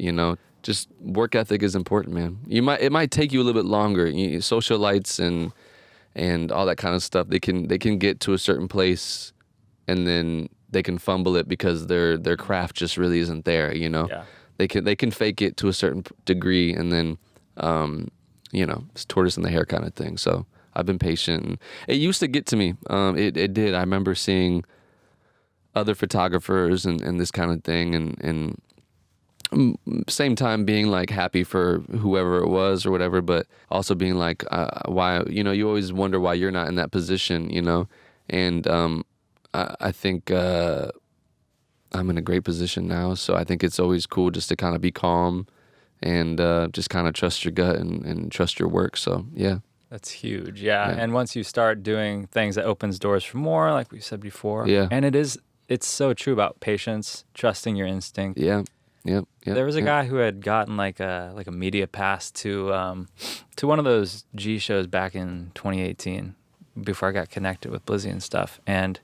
Just work ethic is important, man. It might take you a little bit longer. Socialites and all that kind of stuff. They can get to a certain place, and then they can fumble it because their craft just really isn't there. Yeah. They can fake it to a certain degree, and then it's tortoise in the hare kind of thing. So I've been patient. It used to get to me. It did. I remember seeing other photographers and this kind of thing, and same time being like happy for whoever it was or whatever, but also being like, why, you always wonder why you're not in that position, and I think I'm in a great position now, so I think it's always cool just to kind of be calm and just kind of trust your gut and trust your work. So yeah. That's huge. Yeah. And once you start doing things, that opens doors for more, like we said before. Yeah. And it's so true about patience, trusting your instinct. Yeah. Yep. There was a guy who had gotten like a media pass to one of those G shows back in 2018 before I got connected with Blizzy and stuff. And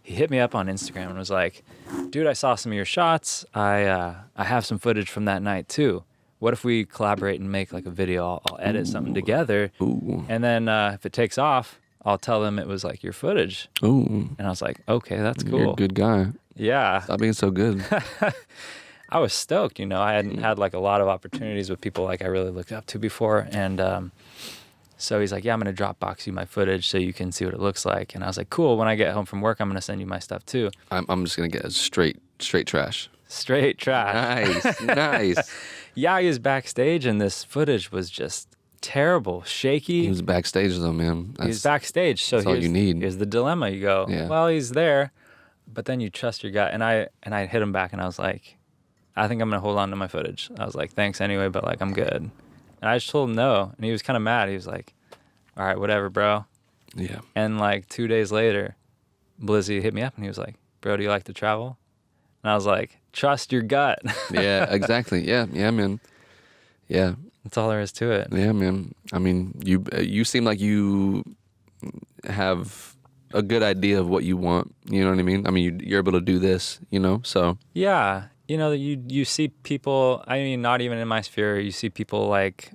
he hit me up on Instagram and was like, dude, I saw some of your shots. I have some footage from that night too. What if we collaborate and make like a video? I'll edit something together. Ooh. And then if it takes off, I'll tell them it was like your footage. Ooh. And I was like, okay, that's cool. You're a good guy. Yeah. Stop being so good. I was stoked, I hadn't had like a lot of opportunities with people like I really looked up to before. And so he's like, yeah, I'm going to Dropbox you my footage so you can see what it looks like. And I was like, cool. When I get home from work, I'm going to send you my stuff too. I'm just going to get straight trash. Straight trash. Nice. Yeah, he was backstage and this footage was just terrible, shaky. He was backstage though, man. He was backstage. So that's all you need. Here's the dilemma. You go, well, he's there, but then you trust your gut. And I hit him back and I was like, I think I'm going to hold on to my footage. I was like, thanks anyway, but like, I'm good. And I just told him no. And he was kind of mad. He was like, all right, whatever, bro. Yeah. And like 2 days later, Blizzy hit me up and he was like, bro, do you like to travel? And I was like, trust your gut. Yeah, exactly. Yeah, man. Yeah. That's all there is to it. Yeah, man. I mean, you seem like you have a good idea of what you want. You know what I mean? I mean, you're able to do this, so. Yeah. You see people, I mean, not even in my sphere, you see people like,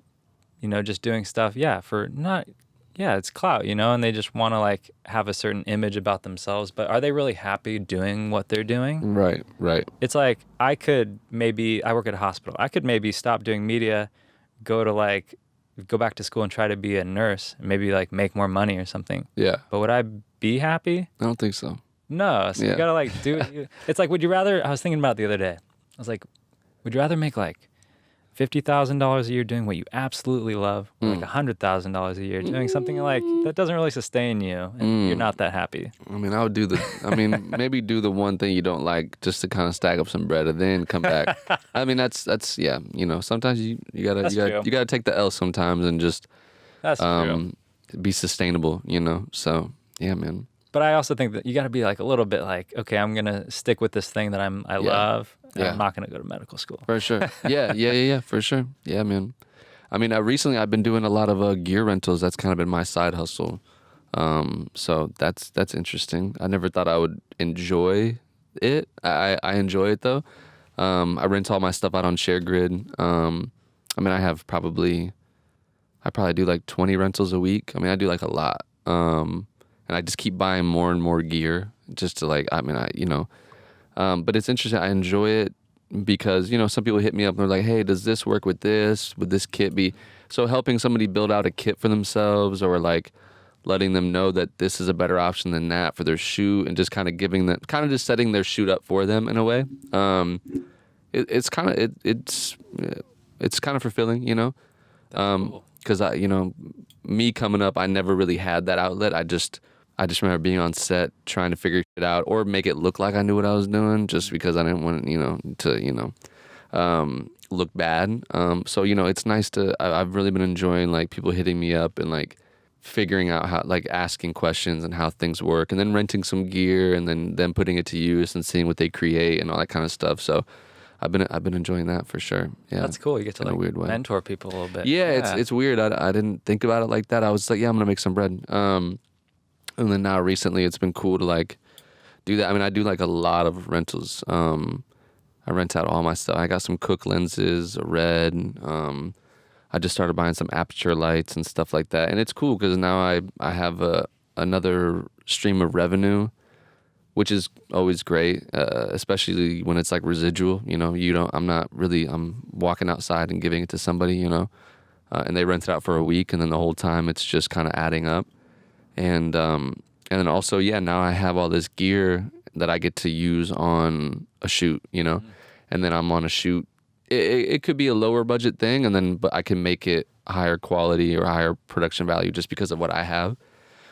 just doing stuff, it's clout, and they just want to like have a certain image about themselves, but are they really happy doing what they're doing? Right. It's like, I work at a hospital. I could maybe stop doing media, go back to school and try to be a nurse, and maybe like make more money or something. Yeah. But would I be happy? I don't think so. No, so you gotta like do it. It's like, would you rather, I was thinking about it the other day. I was like, would you rather make like $50,000 a year doing what you absolutely love, or like $100,000 a year doing something like that doesn't really sustain you and you're not that happy? I mean, I would maybe do the one thing you don't like just to kind of stack up some bread and then come back. I mean, that's yeah, sometimes you gotta take the L sometimes and just be sustainable, So yeah, man. But I also think that you got to be like a little bit like, okay, I'm going to stick with this thing that I love, and I'm not going to go to medical school. For sure. Yeah, for sure. Yeah, man. I mean, recently I've been doing a lot of gear rentals. That's kind of been my side hustle. So that's interesting. I never thought I would enjoy it. I enjoy it though. I rent all my stuff out on ShareGrid. I mean, I probably do like 20 rentals a week. I mean, I do like a lot. And I just keep buying more and more gear just to like, but it's interesting. I enjoy it because, some people hit me up and they're like, hey, does this work with this? Would this kit be? So helping somebody build out a kit for themselves, or like letting them know that this is a better option than that for their shoot, and just kind of giving them, kind of just setting their shoot up for them in a way. It's kind of fulfilling, because me coming up, I never really had that outlet. I just remember being on set trying to figure it out or make it look like I knew what I was doing, just because I didn't want to look bad. So it's nice to. I've really been enjoying like people hitting me up and like figuring out how, like asking questions and how things work, and then renting some gear and then putting it to use and seeing what they create and all that kind of stuff. So I've been enjoying that for sure. Yeah, that's cool. You get to like a weird way mentor people a little bit. Yeah, it's weird. I didn't think about it like that. I was like, yeah, I'm gonna make some bread. And then now recently, it's been cool to like do that. I mean, I do like a lot of rentals. I rent out all my stuff. I got some Cook lenses, a red. I just started buying some aperture lights and stuff like that, and it's cool because now I have another stream of revenue, which is always great, especially when it's like residual. I'm walking outside and giving it to somebody, and they rent it out for a week, and then the whole time it's just kind of adding up, and then also now I have all this gear that I get to use on a shoot, and then I'm on a shoot. It could be a lower budget thing, but I can make it higher quality or higher production value just because of what I have.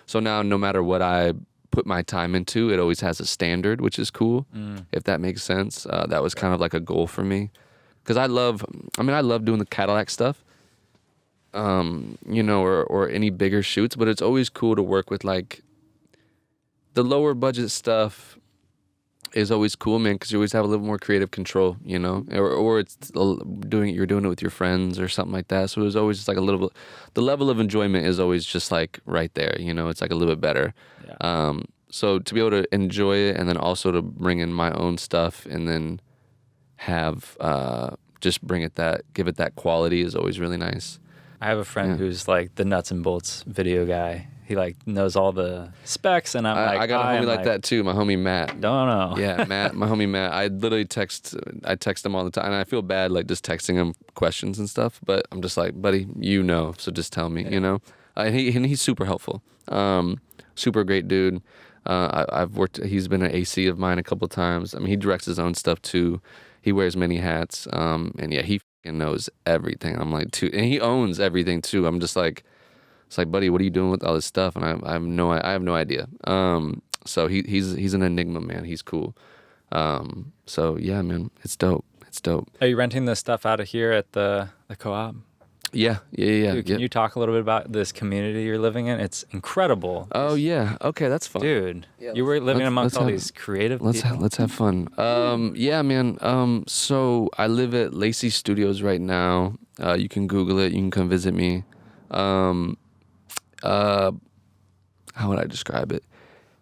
So now, no matter what I put my time into, it always has a standard, which is cool, if that makes sense. That was kind of like a goal for me, because I love doing the Cadillac stuff, or any bigger shoots, but it's always cool to work with like the lower budget stuff. Is always cool, man, because you always have a little more creative control, or it's you're doing it with your friends or something like that. So there's always just like a little bit, the level of enjoyment is always just like right there, it's like a little bit better. Yeah. So to be able to enjoy it, and then also to bring in my own stuff, and then have just give it that quality is always really nice. I have a friend who's like the nuts and bolts video guy. He like knows all the specs, and I got a homie like that too. My homie Matt. Don't know. Yeah, Matt. My homie Matt. I literally text him all the time, and I feel bad like just texting him questions and stuff. But I'm just like, buddy, so just tell me, And he's super helpful. Super great dude. He's been an AC of mine a couple of times. I mean, he directs his own stuff too. He wears many hats. And yeah, he knows everything. I'm like, and he owns everything too. I'm just like. It's like, buddy, what are you doing with all this stuff? And I have no idea. So he's an enigma, man. He's cool. So yeah, man, it's dope. Are you renting this stuff out of here at the co-op? Yeah. Dude, can you talk a little bit about this community you're living in? It's incredible. Oh yeah. Okay, that's fun. Dude, you were living amongst all these creative people. Let's have fun. Yeah, man. So I live at Lacey Studios right now. You can Google it. You can come visit me. How would I describe it?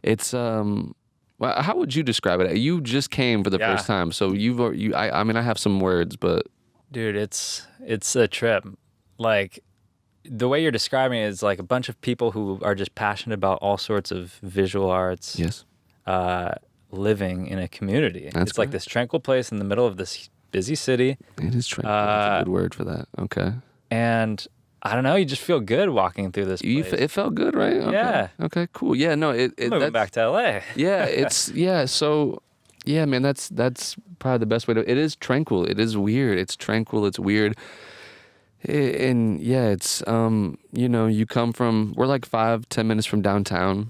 It's well, how would you describe it? You just came for the first time, so I mean, I have some words, but dude, it's a trip. Like the way you're describing it is like a bunch of people who are just passionate about all sorts of visual arts. Yes. Living in a community. That's it's like this tranquil place in the middle of this busy city. It is tranquil. That's a good word for that. Okay. And I don't know, you just feel good walking through this place. It felt good, right? Okay. Yeah. Okay, cool. Yeah, no, moving back to LA. So yeah, man, that's probably the best way to. It is tranquil. It is weird. It's tranquil. It's weird. And yeah, it's you come from. We're like 5-10 minutes from downtown.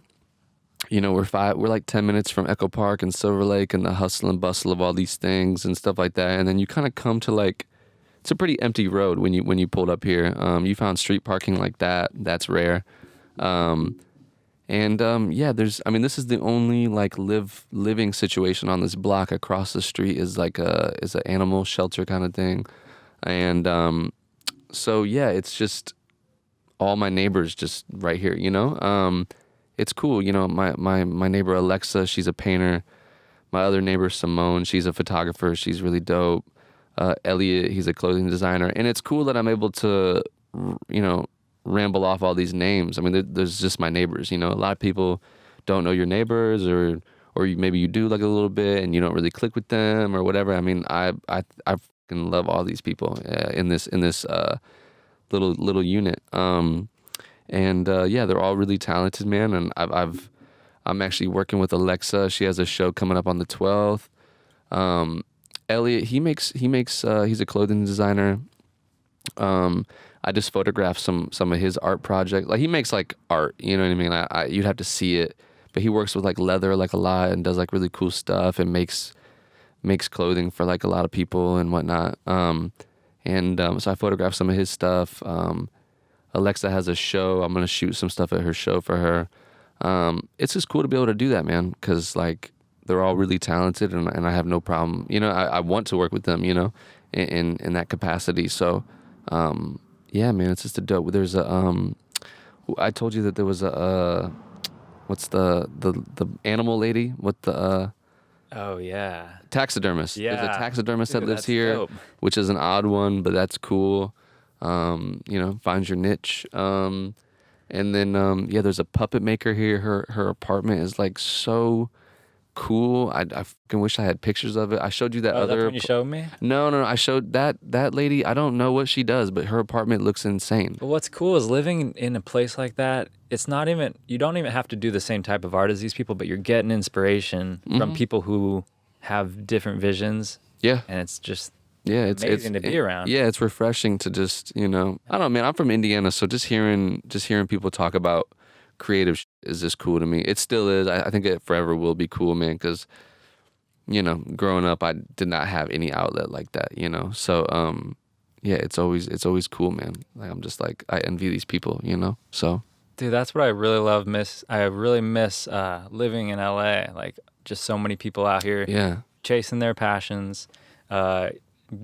We're like 10 minutes from Echo Park and Silver Lake and the hustle and bustle of all these things and stuff like that. And then you kind of come to like. It's a pretty empty road when you pulled up here. You found street parking like that. That's rare. This is the only like living situation on this block. Across the street is like is an animal shelter kind of thing, and so yeah, it's just all my neighbors just right here. It's cool. My neighbor Alexa, she's a painter. My other neighbor, Simone, she's a photographer. She's really dope. Elliot, he's a clothing designer. And it's cool that I'm able to, ramble off all these names. I mean, there's just my neighbors. A lot of people don't know your neighbors, or maybe you do like a little bit and you don't really click with them or whatever. I mean, I fucking love all these people in this little unit. They're all really talented, man. And I'm actually working with Alexa. She has a show coming up on the 12th. Elliot, he's a clothing designer. I just photographed some of his art projects. Like, he makes like art, you know what I mean? You'd have to see it, but he works with like leather like a lot and does like really cool stuff and makes clothing for like a lot of people and whatnot. So I photographed some of his stuff. Alexa has a show. I'm gonna shoot some stuff at her show for her. It's just cool to be able to do that, man, because like they're all really talented, and I have no problem. I want to work with them, in that capacity. So, yeah, man, it's just a dope. There's I told you that there was what's the animal lady? What the Oh yeah, taxidermist. Yeah, there's a taxidermist dude, that lives that's here, dope. which is an odd one, but that's cool. Finds your niche. And then there's a puppet maker here. Her apartment is like so cool. I fucking wish I had pictures of it. I showed you that That's other. when you showed me? No. I showed that lady. I don't know what she does, but her apartment looks insane. But what's cool is living in a place like that, it's not even, you don't even have to do the same type of art as these people, but you're getting inspiration from people who have different visions. Yeah. And it's just it's amazing to be around. Yeah, it's refreshing to just, I don't know, man. I'm from Indiana, so just hearing people talk about creative is just cool to me. It still is. I think it forever will be cool, man, because, growing up, I did not have any outlet like that, So, it's always cool, man. Like, I'm just like, I envy these people, So. Dude, that's what I really I really miss living in LA. Like, just so many people out here chasing their passions.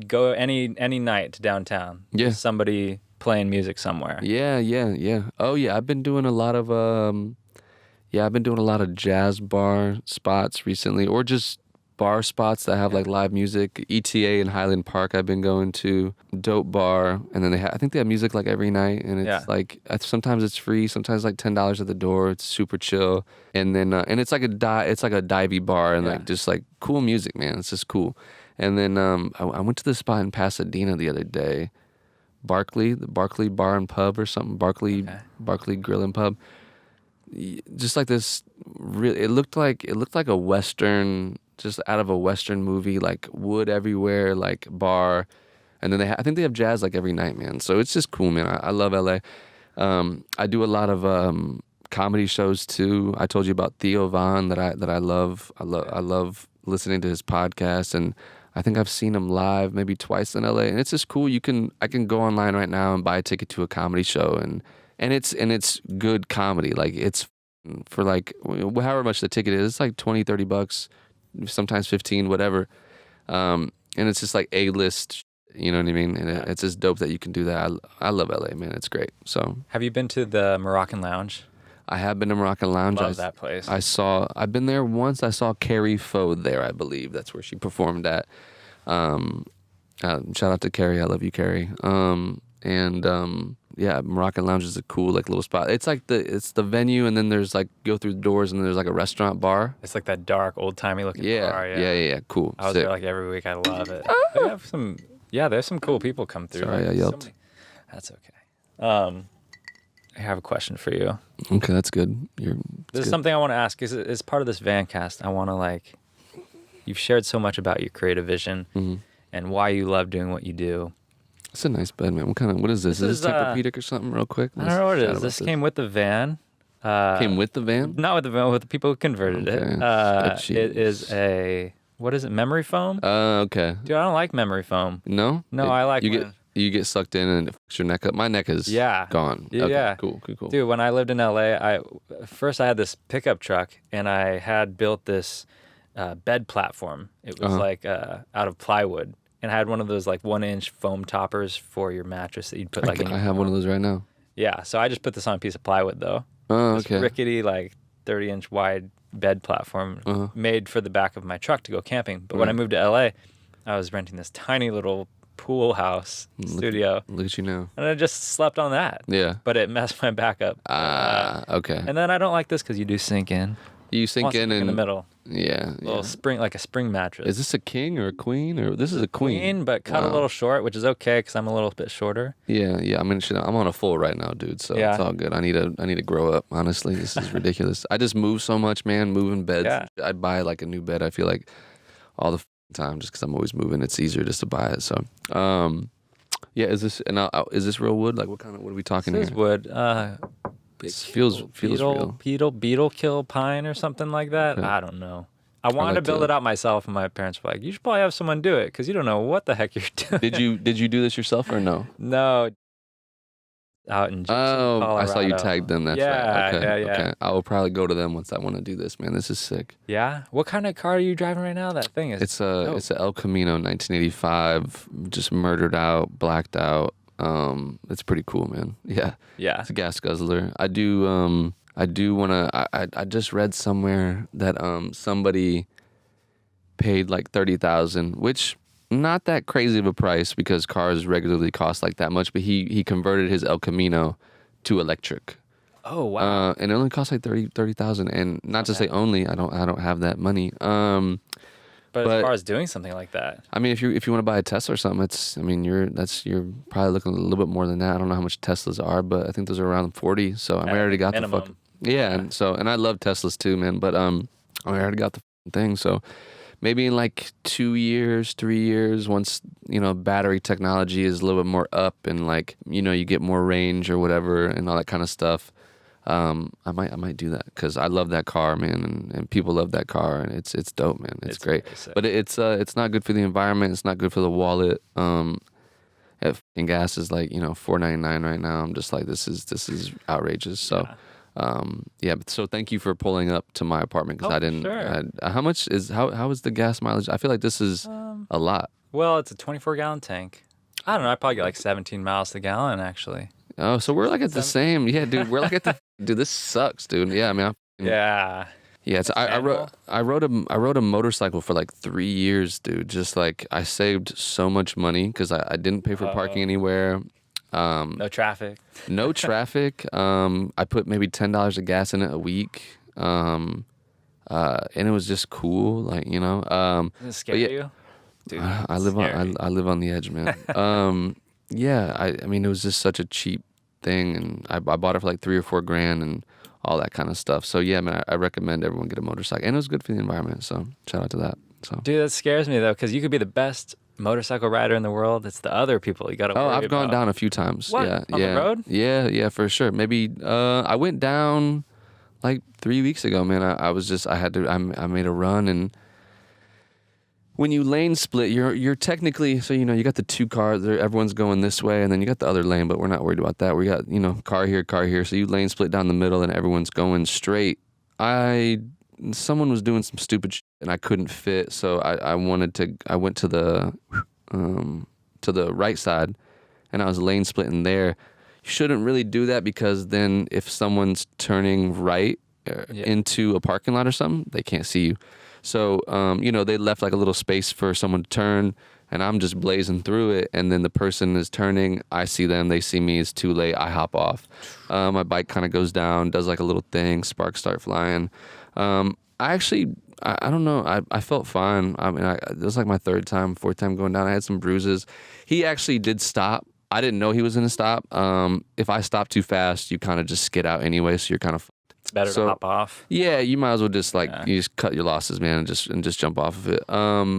Go any night to downtown. Yeah. There's somebody playing music somewhere. Yeah. Oh yeah, I've been doing a lot of jazz bar spots recently, or just bar spots that have like live music. ETA in Highland Park I've been going to. Dope bar, and then I think they have music like every night, and it's like sometimes it's free, sometimes like $10 at the door. It's super chill, and then and it's like a divey bar, and like just like cool music, man. It's just cool. And then I went to this spot in Pasadena the other day, the Barclay Bar and Pub or something, Barclay Grill and Pub. Just like this, really, it looked like a Western, just out of a Western movie, like wood everywhere, like bar. And then I think they have jazz like every night, man. So it's just cool, man. I love LA. I do a lot of comedy shows too. I told you about Theo Von that I love. I love listening to his podcast, and I think I've seen him live maybe twice in LA, and it's just cool. I can go online right now and buy a ticket to a comedy show, and it's good comedy. Like, it's for like however much the ticket is. It's like $20-$30, sometimes 15, whatever. And it's just like A-list, you know what I mean? And it's just dope that you can do that. I love LA, man. It's great. So, have you been to the Moroccan Lounge? I have been to Moroccan Lounge. Love that place. I've been there once. I saw Carrie Fode there, I believe. That's where she performed at. Shout out to Carrie. I love you, Carrie. Moroccan Lounge is a cool like little spot. It's like it's the venue, and then there's like go through the doors, and then there's like a restaurant bar. It's like that dark, old timey looking bar. Yeah. Cool. I was there like every week. I love it. They have some. Yeah, there's some cool people come through. Sorry, I yelped. That's okay. I have a question for you. Okay, that's good. This is something I want to ask. Is part of this Vancast. I want to you've shared so much about your creative vision and why you love doing what you do. It's a nice bed, man. What is this? Is this Tempur-Pedic or something real quick? I don't know what it is. This came with the van. Came with the van? Not with the van, with the people who converted it. It is what is it, memory foam? Okay. Dude, I don't like memory foam. No? No, I like you get sucked in and it fucks your neck up. My neck is gone. Yeah. Okay, cool. Dude, when I lived in LA, first I had this pickup truck, and I had built this bed platform. It was out of plywood, and I had one of those 1-inch foam toppers for your mattress that you'd put in your I have one of those right now. Yeah, so I just put this on a piece of plywood though. Oh, okay. Rickety 30-inch wide bed platform made for the back of my truck to go camping. But when I Right. moved to LA, I was renting this tiny little pool house studio. Look at you now. And I just slept on that. Yeah. But it messed my back up. Okay. And then I don't like this because you do sink in. You sink Wants to in be and in the middle. Yeah. Little spring, like a spring mattress. Is this a king or a queen or this is a queen? Queen, but cut a little short, which is okay because I'm a little bit shorter. Yeah. I mean, I'm on a full right now, dude. So it's all good. I need to grow up. Honestly, this is ridiculous. I just move so much, man. Moving beds. Yeah. I'd buy like a new bed. I feel like all the time just because I'm always moving. It's easier just to buy it. So, yeah. Is this real wood? Like what are we talking This is here? wood. It feels real. Beetle kill pine or something like that. Okay. I don't know. I wanted to build it out myself, and my parents were like, "You should probably have someone do it because you don't know what the heck you're doing." Did you do this yourself or no? No. Out in Gibson, Colorado. I saw you tagged them. That's right. Okay, yeah. okay. I will probably go to them once I want to do this, man. This is sick. Yeah. What kind of car are you driving right now? That thing is. It's a El Camino 1985, just murdered out, blacked out. It's pretty cool, man. Yeah. Yeah. It's a gas guzzler. I do want to. I just read somewhere that somebody paid like $30,000, which not that crazy of a price because cars regularly cost like that much. But he converted his El Camino to electric. Oh wow! And it only costs like $30,000. And not to say only, I don't have that money. But as far as doing something like that, I mean, if you want to buy a Tesla or something, you're probably looking a little bit more than that. I don't know how much Teslas are, but I think those are around 40. So I already got minimum. the fuck. Yeah, and I love Teslas too, man. But I already got the thing. So maybe in like 2 years, 3 years, once battery technology is a little bit more up and like you get more range or whatever and all that kind of stuff. I might do that because I love that car, man, and people love that car, and it's dope, man. It's great, but it's not good for the environment. It's not good for the wallet. If gas is like $4.99 right now, I'm just like this is outrageous. So, So thank you for pulling up to my apartment because I didn't. Sure. How is the gas mileage? I feel like this is a lot. Well, it's a 24-gallon tank. I don't know. I probably get like 17 miles to the gallon actually. Oh, so we're like at the same. Yeah, dude. We're like at the. Dude, this sucks, dude. Yeah, I mean. Yeah. Yeah, I rode a motorcycle for like 3 years, dude. Just like I saved so much money because I didn't pay for parking anywhere. No traffic. No traffic. I put maybe $10 of gas in it a week. And it was just cool, like Does it scare you? Dude, I live on the edge, man. Yeah, I mean, it was just such a cheap thing, and I bought it for like $3 or $4 and all that kind of stuff. So yeah, man, I recommend everyone get a motorcycle, and it was good for the environment. So shout out to that. So dude, that scares me though, because you could be the best motorcycle rider in the world. It's the other people you got to worry about. I've gone down a few times. What? Yeah, on the road? Yeah, for sure. Maybe I went down like 3 weeks ago, man. I made a run, and when you lane split, you're technically, so you got the two cars, everyone's going this way, and then you got the other lane, but we're not worried about that. We got car here, so you lane split down the middle, and everyone's going straight. Someone was doing some stupid shit, and I couldn't fit, so I went to the right side, and I was lane splitting there. You shouldn't really do that because then if someone's turning right into a parking lot or something, they can't see you. So, they left like a little space for someone to turn, and I'm just blazing through it. And then the person is turning. I see them. They see me. It's too late. I hop off. My bike kind of goes down, does like a little thing. Sparks start flying. I don't know. I felt fine. I mean, it was like my fourth time going down. I had some bruises. He actually did stop. I didn't know he was going to stop. If I stop too fast, you kind of just skid out anyway. So you're kind of it's better to hop off. Yeah, you might as well just you just cut your losses, man, and just jump off of it.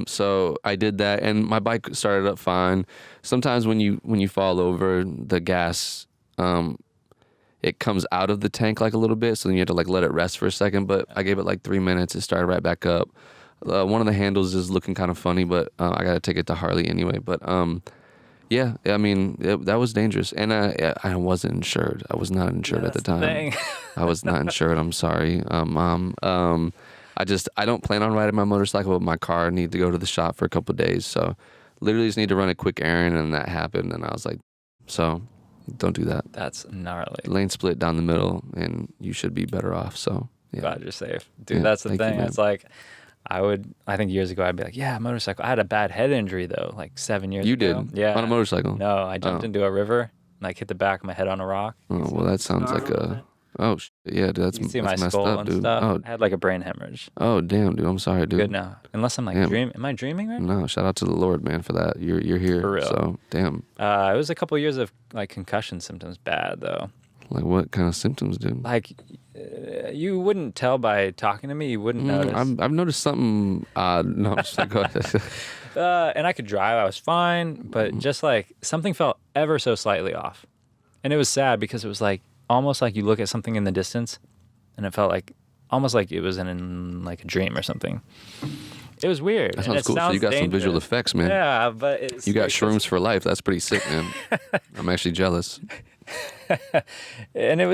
So I did that, and my bike started up fine. Sometimes when you fall over, the gas it comes out of the tank like a little bit, so then you have to like let it rest for a second. But I gave it like 3 minutes, it started right back up. One of the handles is looking kind of funny, but I got to take it to Harley anyway. But yeah, I mean, that was dangerous. And I wasn't insured. I was not insured at the time. I was not insured. I'm sorry, Mom. I don't plan on riding my motorcycle, but my car needed to go to the shop for a couple of days. So literally just need to run a quick errand, and that happened. And I was like, so don't do that. That's gnarly. Lane split down the middle, and you should be better off. So Glad you're safe. Dude, Yeah, that's the thank thing. you, It's like, I think years ago, I'd be like, yeah, motorcycle. I had a bad head injury, though, like 7 years You ago. did? Yeah. On a motorcycle? No, I jumped into a river and like hit the back of my head on a rock. Oh, well, that sounds like a... Oh, yeah, dude, You can see my that's messed skull up, and dude. stuff. Oh, I had like a brain hemorrhage. oh, damn, dude. I'm sorry, dude. Good now. Unless I'm like Damn. dreaming. Am I dreaming right now? No, shout out to the Lord, man, for that. You're here. For real. So, damn. It was a couple years of like concussion symptoms bad, though. Like, what kind of symptoms, dude? Like, you wouldn't tell by talking to me. You wouldn't notice. I've noticed something odd. No, I'm just like, go ahead. And I could drive. I was fine. But just like something felt ever so slightly off. And it was sad because it was like almost like you look at something in the distance and it felt like almost like it was in like a dream or something. It was weird. That sounds cool. So you got some visual effects, man. Yeah, but it's... You got shrooms for life. That's pretty sick, man. I'm actually jealous. And it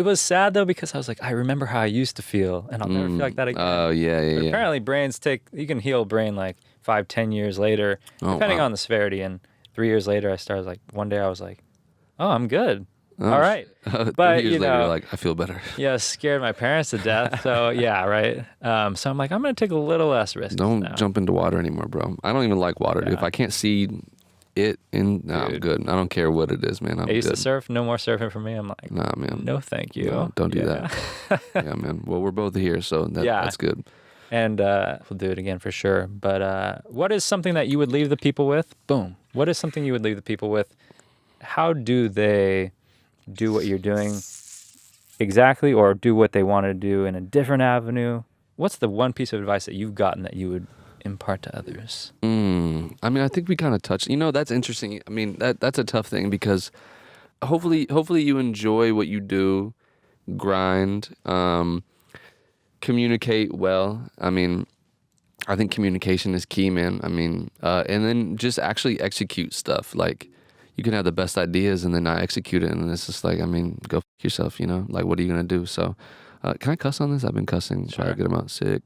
was sad though because I was like, I remember how I used to feel and I'll never feel like that again. Oh, yeah. Apparently brains you can heal a brain like 5-10 years later, depending on the severity. And 3 years later, one day I was like, oh, I'm good. Oh, all right. But 3 years later, you're like, I feel better. Yeah, scared my parents to death. So yeah, right. So I'm like, I'm going to take a little less risk. Don't jump into water anymore, bro. I don't even like water, dude. If I can't see I'm good. I don't care what it is, man. I used to surf. No more surfing for me. I'm like, nah, man. No, thank you. No, don't do that. Yeah, man. Well, we're both here, so that's good. And we'll do it again for sure. But what is something that you would leave the people with? Boom. What is something you would leave the people with? How do they do what you're doing exactly, or do what they want to do in a different avenue? What's the one piece of advice that you've gotten that you would impart to others? I mean, I think we kind of touched. That's interesting. I mean, that's a tough thing because hopefully you enjoy what you do, grind, communicate well. I mean, I think communication is key, man. I mean, and then just actually execute stuff. Like, you can have the best ideas and then not execute it, and it's just like, I mean, go f*** yourself, Like, what are you gonna do? So, can I cuss on this? I've been cussing. Try to get them out sick.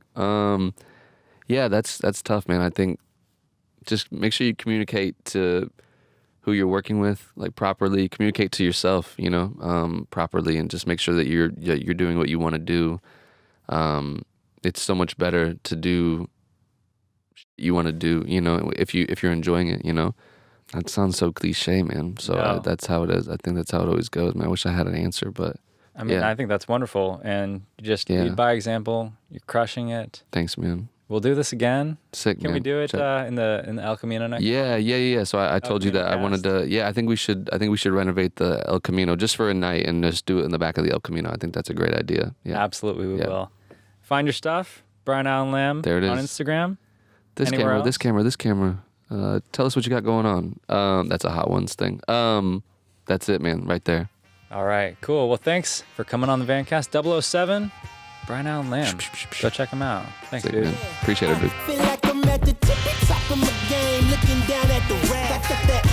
Yeah, that's tough, man. I think just make sure you communicate to who you're working with, like, properly. Communicate to yourself, properly, and just make sure that you're doing what you want to do. It's so much better to do you want to do, if you're enjoying it, That sounds so cliche, man. So that's how it is. I think that's how it always goes, man. I wish I had an answer, but I mean, I think that's wonderful, and just lead by example. You're crushing it. Thanks, man. We'll do this again. Sick, Can man. we do it in the El Camino next? Yeah. So I told you that I wanted to. Yeah, I think we should renovate the El Camino just for a night and just do it in the back of the El Camino. I think that's a great idea. Yeah, absolutely, we will. Find your stuff, Bryan Allen Lamb. There it is on Instagram. This camera. Tell us what you got going on. That's a Hot Ones thing. That's it, man. Right there. All right, cool. Well, thanks for coming on the Vancast. 007, Bryan Allen Lamb. Go check him out. Thanks, dude. Man. Appreciate it, dude. Feel like I'm at the tippy top of my game, looking down at the rack.